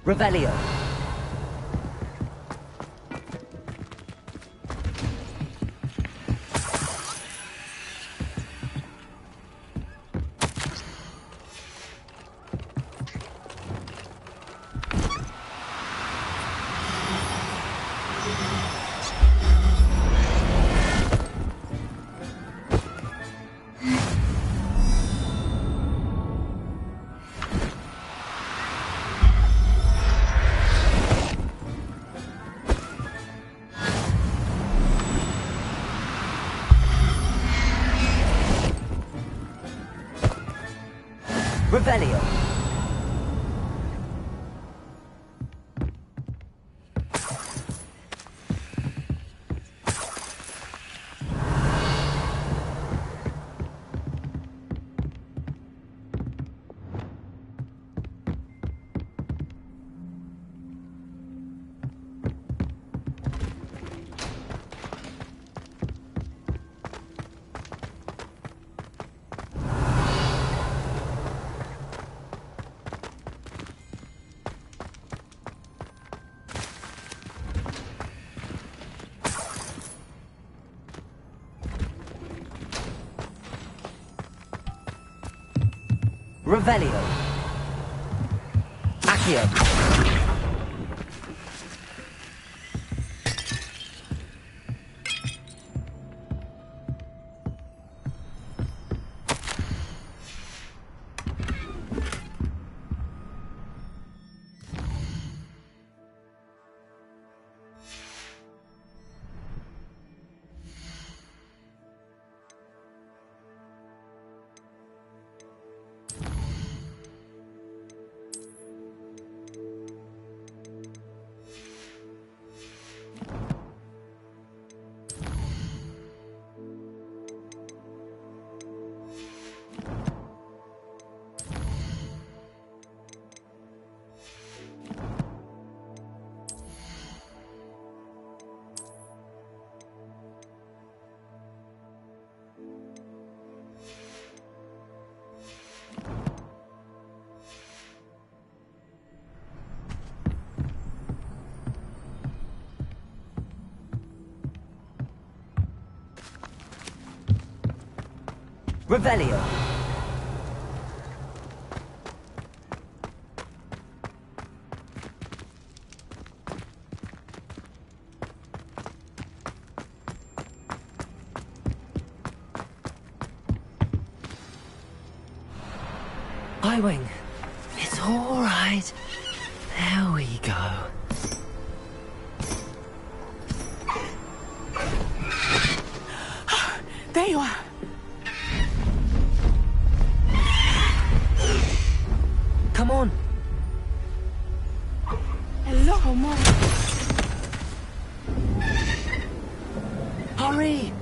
Revelio. Revelio. Revelio. Accio. Revelio. I-Wing. It's all right. There we go. There you are. Come on. Hello, Mom. Hurry.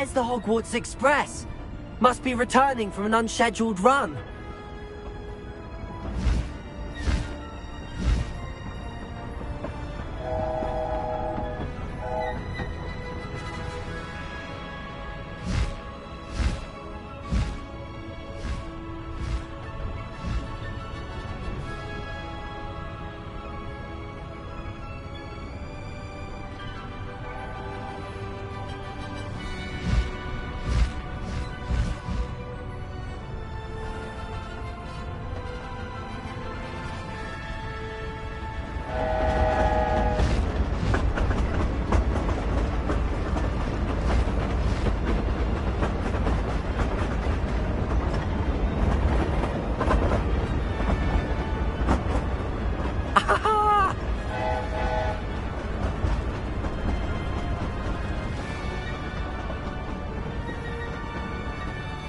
Where's the Hogwarts Express? Must be returning from an unscheduled run.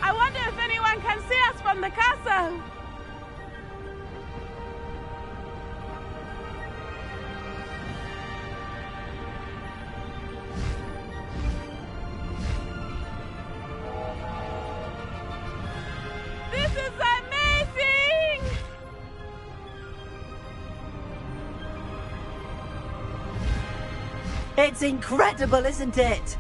I wonder if anyone can see us from the castle. This is amazing! It's incredible, isn't it?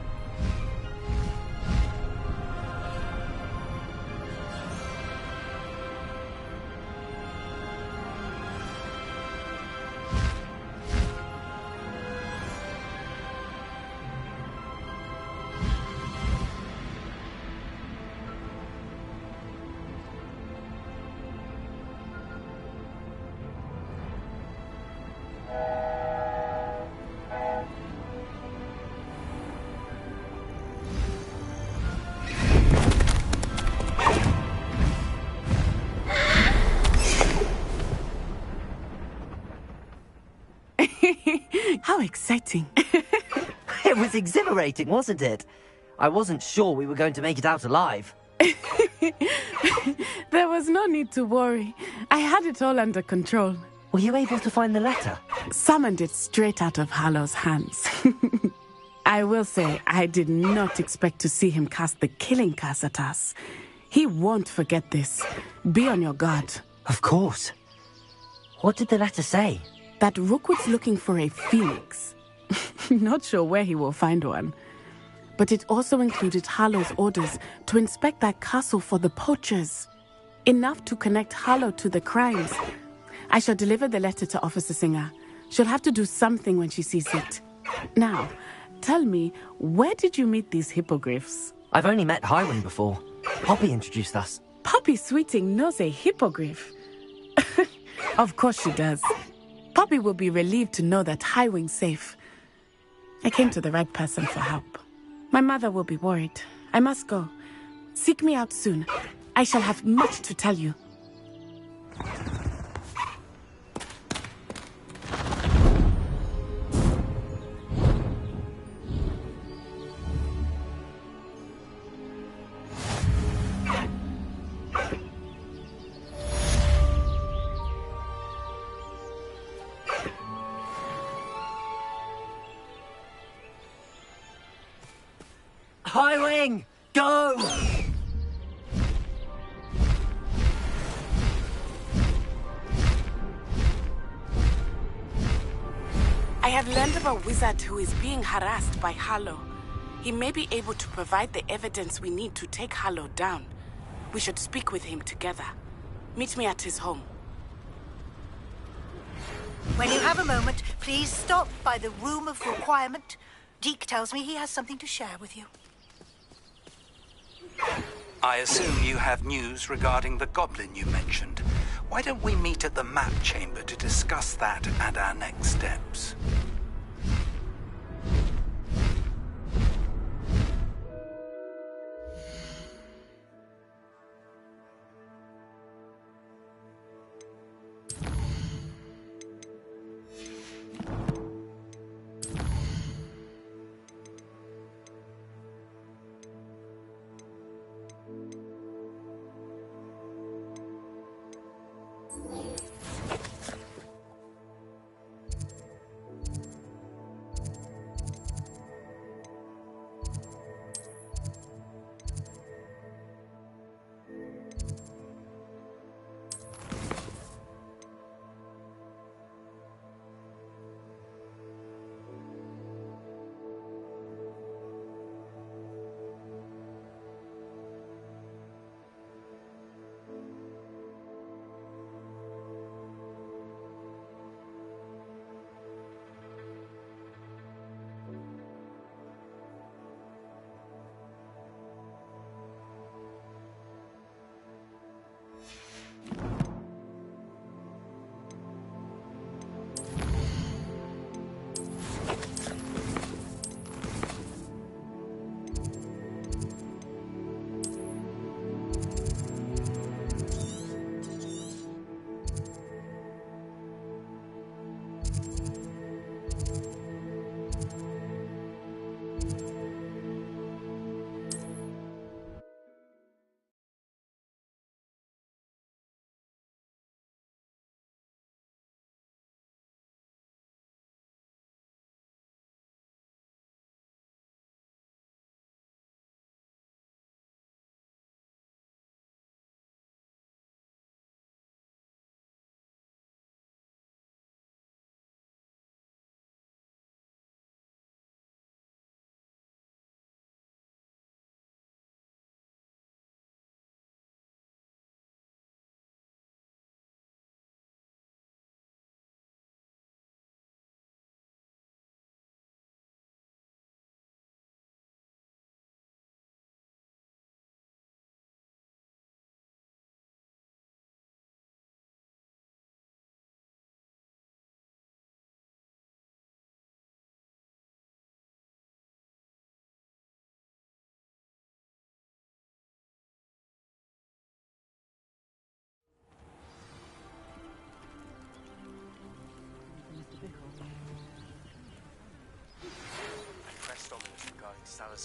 How exciting. It was exhilarating, wasn't it? I wasn't sure we were going to make it out alive. There was no need to worry. I had it all under control. Were you able to find the letter? Summoned it straight out of Harlow's hands. I will say, I did not expect to see him cast the killing curse at us. He won't forget this. Be on your guard. Of course. What did the letter say? That Rookwood's looking for a phoenix. Not sure where he will find one. But it also included Harlow's orders to inspect that castle for the poachers. Enough to connect Harlow to the crimes. I shall deliver the letter to Officer Singer. She'll have to do something when she sees it. Now, tell me, where did you meet these hippogriffs? I've only met Highwing before. Poppy introduced us. Poppy Sweeting knows a hippogriff. Of course she does. Poppy will be relieved to know that Highwing's safe. I came to the right person for help. My mother will be worried. I must go. Seek me out soon. I shall have much to tell you. Highwing! Go! I have learned of a wizard who is being harassed by Harlow. He may be able to provide the evidence we need to take Harlow down. We should speak with him together. Meet me at his home. When you have a moment, please stop by the Room of Requirement. Deke tells me he has something to share with you. I assume you have news regarding the goblin you mentioned. Why don't we meet at the map chamber to discuss that and our next steps?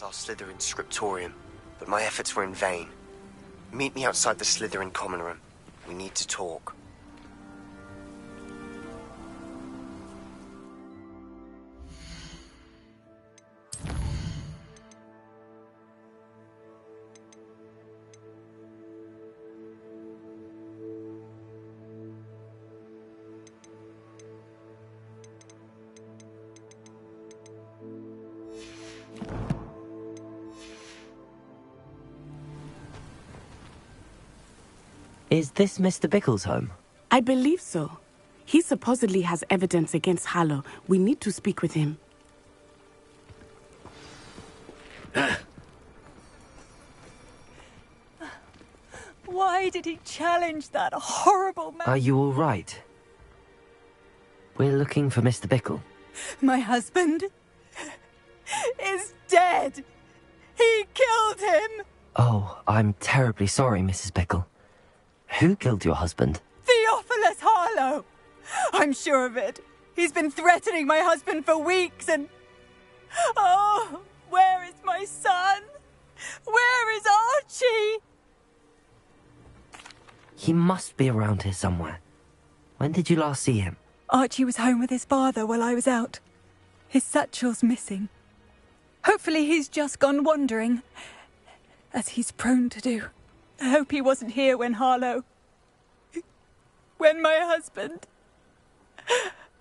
as our Slytherin scriptorium, but my efforts were in vain. Meet me outside the Slytherin common room. We need to talk. Is this Mr. Bickle's home? I believe so. He supposedly has evidence against Harlow. We need to speak with him. Why did he challenge that horrible man? Are you all right? We're looking for Mr. Bickle. My husband is dead. He killed him. Oh, I'm terribly sorry, Mrs. Bickle. Who killed your husband? Theophilus Harlow. I'm sure of it. He's been threatening my husband for weeks and... Oh, where is my son? Where is Archie? He must be around here somewhere. When did you last see him? Archie was home with his father while I was out. His satchel's missing. Hopefully he's just gone wandering, as he's prone to do. I hope he wasn't here when when my husband...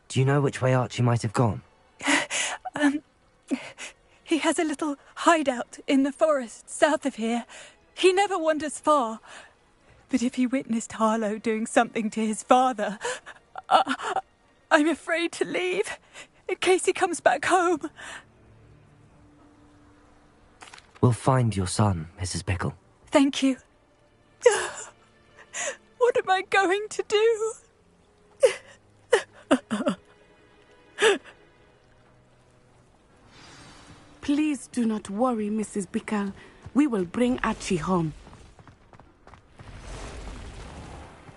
Do you know which way Archie might have gone? He has a little hideout in the forest south of here. He never wanders far. But if he witnessed Harlow doing something to his father, I'm afraid to leave, in case he comes back home. We'll find your son, Mrs. Bickle. Thank you. What am I going to do? Please do not worry, Mrs. Bickle. We will bring Archie home.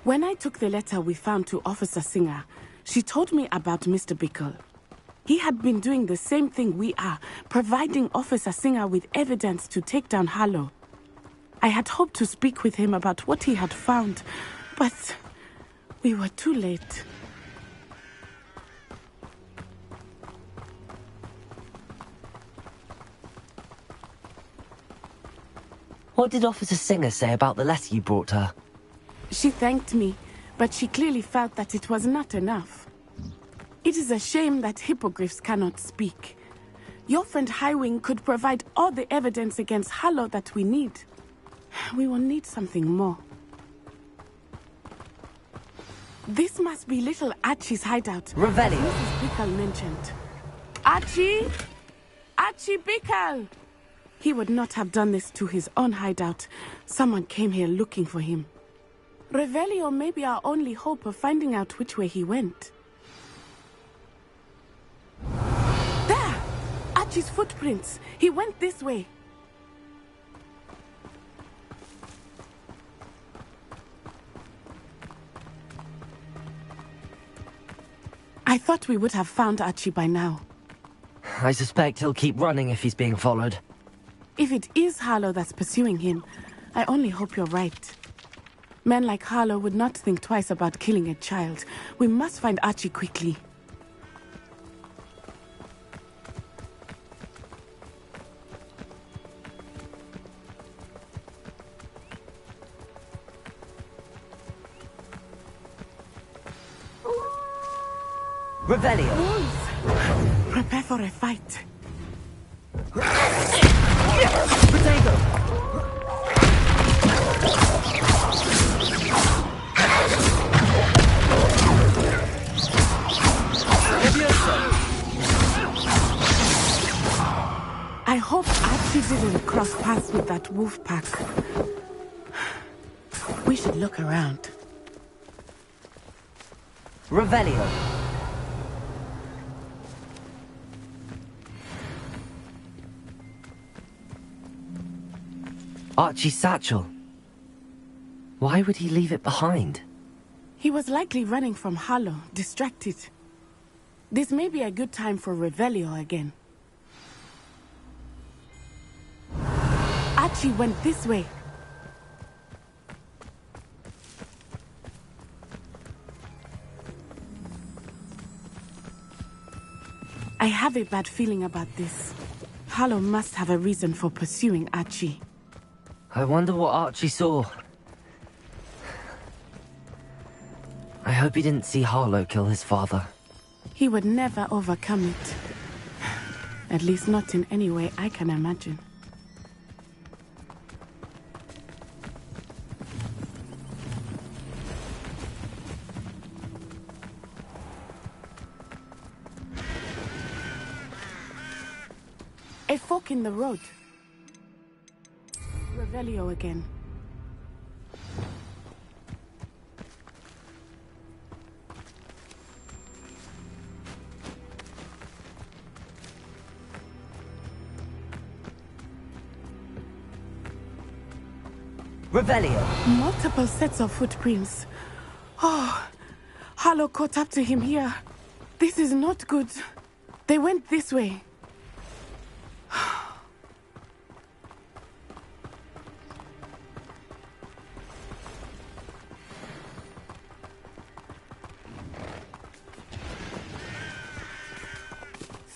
When I took the letter we found to Officer Singer, she told me about Mr. Bickle. He had been doing the same thing we are, providing Officer Singer with evidence to take down Harlow. I had hoped to speak with him about what he had found, but we were too late. What did Officer Singer say about the letter you brought her? She thanked me, but she clearly felt that it was not enough. It is a shame that hippogriffs cannot speak. Your friend Highwing could provide all the evidence against Harlow that we need. We will need something more. This must be little Archie's hideout. Revelli. Mrs. Bickle mentioned. Archie? Archie Bickle! He would not have done this to his own hideout. Someone came here looking for him. Revelio may be our only hope of finding out which way he went. There! Archie's footprints. He went this way. I thought we would have found Archie by now. I suspect he'll keep running if he's being followed. If it is Harlow that's pursuing him, I only hope you're right. Men like Harlow would not think twice about killing a child. We must find Archie quickly. Revelio! Wolves! Prepare for a fight. Potato! I hope Archie didn't cross paths with that wolf pack. We should look around. Revelio! Archie's satchel. Why would he leave it behind? He was likely running from Harlow, distracted. This may be a good time for Revelio again. Archie went this way. I have a bad feeling about this. Harlow must have a reason for pursuing Archie. I wonder what Archie saw. I hope he didn't see Harlow kill his father. He would never overcome it. At least not in any way I can imagine. A fork in the road. Revelio again. Revelio. Multiple sets of footprints. Oh, Harlow caught up to him here. This is not good. They went this way.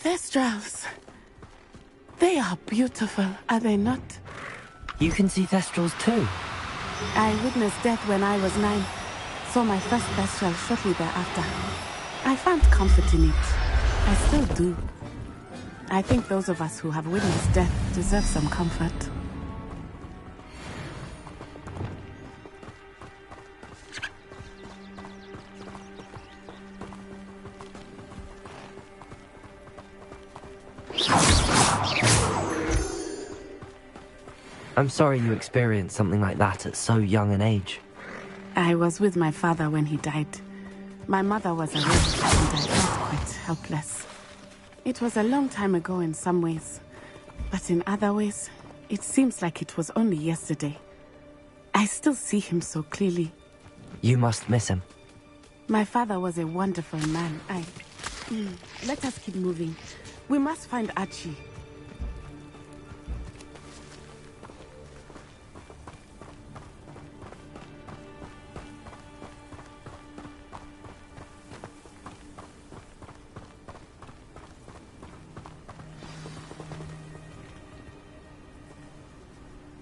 Thestrals. They are beautiful, are they not? You can see Thestrals too. I witnessed death when I was 9. Saw my first Thestral shortly thereafter. I found comfort in it. I still do. I think those of us who have witnessed death deserve some comfort. I'm sorry you experienced something like that at so young an age. I was with my father when he died. My mother was a widow and I felt quite helpless. It was a long time ago in some ways, but in other ways, it seems like it was only yesterday. I still see him so clearly. You must miss him. My father was a wonderful man. Let us keep moving. We must find Archie.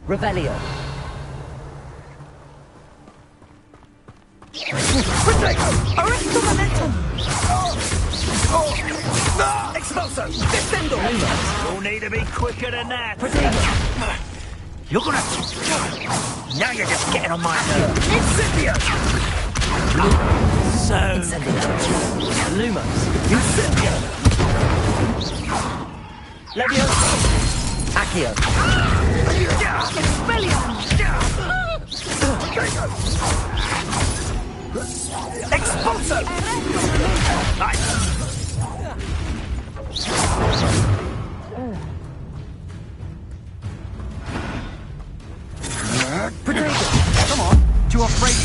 Revelio. Arresto momentum! Expulso! Descendo! You'll need to be quicker than that! You're gonna... Now you're just getting on my nerves! Incendio! So... Incendio. Lumos. Incendio! Levioso. Accio. Expulso! Potato! Come on! Too afraid?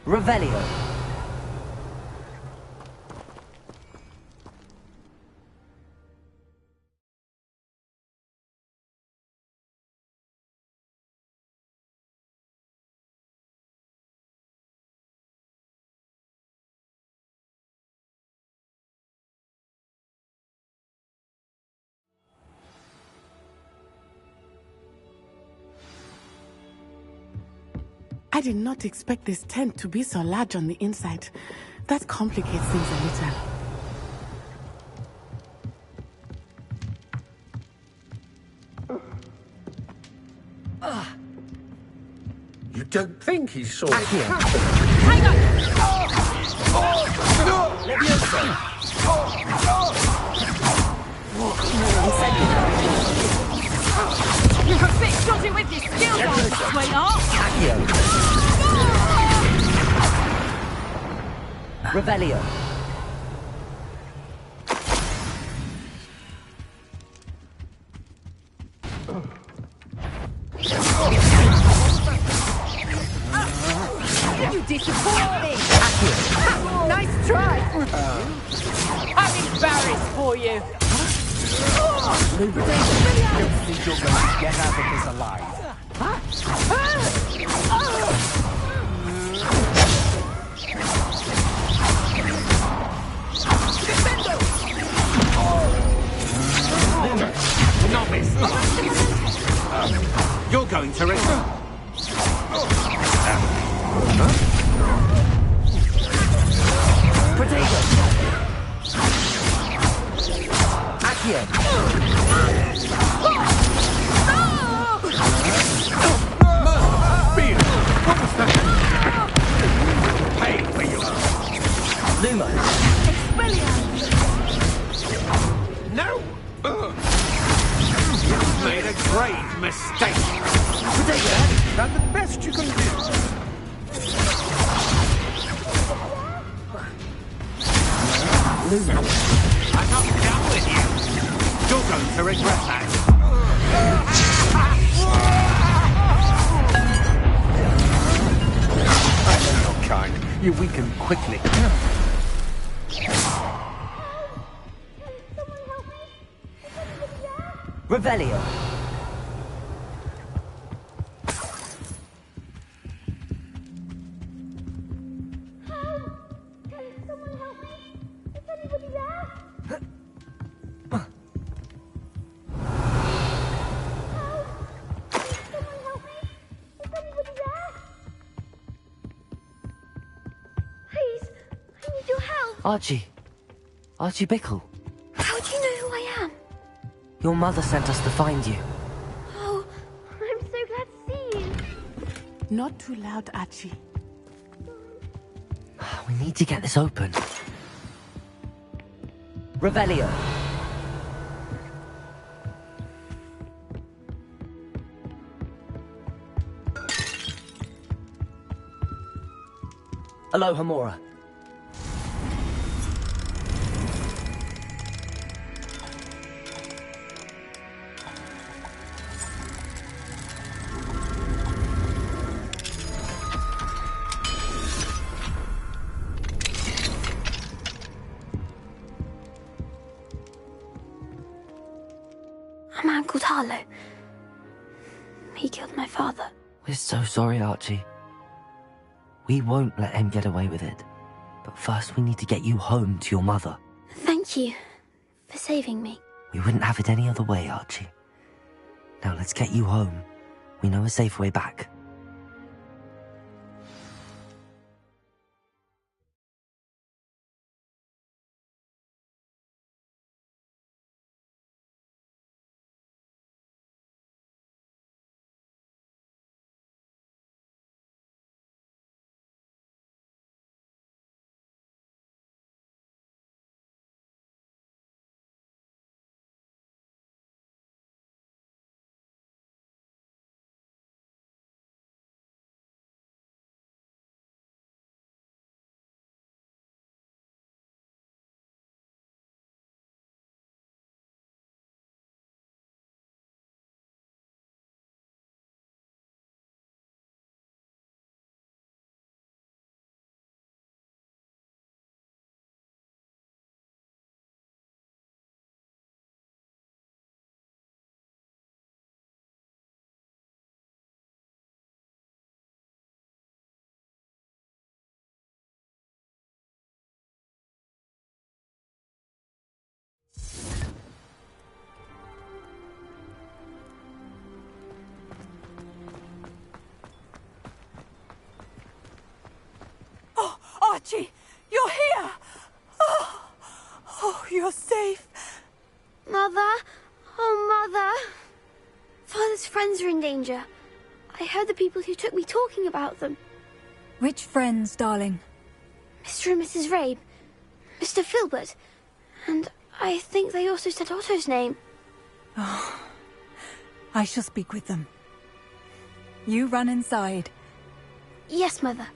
Revelio. I did not expect this tent to be so large on the inside. That complicates things a little. You don't think he saw it happen? Hang on! You're a bit dodgy with your skill, sweetheart! Revelio. You disappoint me! Nice try! I'm embarrassed for you! You think you're going to get out of this alive? Novice! You're going to regret. Potato! Accio! Beer! What was that? Hey, where you are? Luma! No! You've made a grave mistake! That's the best you can do. Luma. I'm not done with you! You're going to regret that! I know your kind. You weaken quickly. Revelio! Archie Bickle. How do you know who I am? Your mother sent us to find you. Oh, I'm so glad to see you. Not too loud, Archie. We need to get this open. Revelio. Aloha Mora. A man called Harlow. He killed my father. We're so sorry, Archie. We won't let him get away with it. But first we need to get you home to your mother. Thank you for saving me. We wouldn't have it any other way, Archie. Now let's get you home. We know a safe way back. Archie, you're here! Oh, you're safe. Mother! Oh, Mother! Father's friends are in danger. I heard the people who took me talking about them. Which friends, darling? Mr. and Mrs. Rabe, Mr. Filbert, and I think they also said Otto's name. Oh, I shall speak with them. You run inside. Yes, Mother.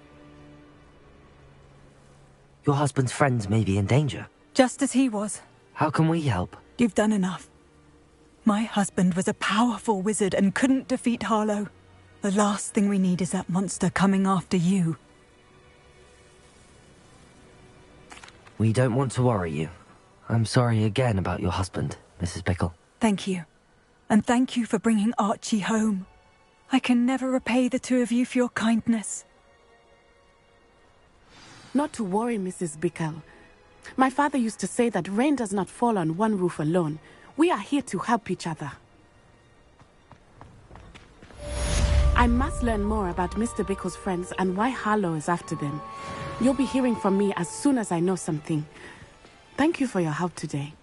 Your husband's friends may be in danger. Just as he was. How can we help? You've done enough. My husband was a powerful wizard and couldn't defeat Harlow. The last thing we need is that monster coming after you. We don't want to worry you. I'm sorry again about your husband, Mrs. Pickle. Thank you. And thank you for bringing Archie home. I can never repay the two of you for your kindness. Not to worry, Mrs. Bickle. My father used to say that rain does not fall on one roof alone. We are here to help each other. I must learn more about Mr. Bickle's friends and why Harlow is after them. You'll be hearing from me as soon as I know something. Thank you for your help today.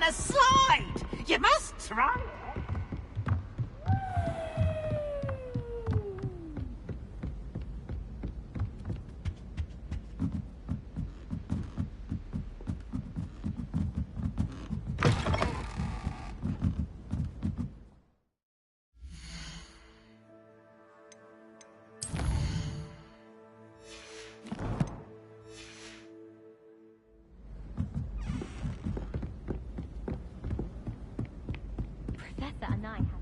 On a slide! You must try it. that a knight has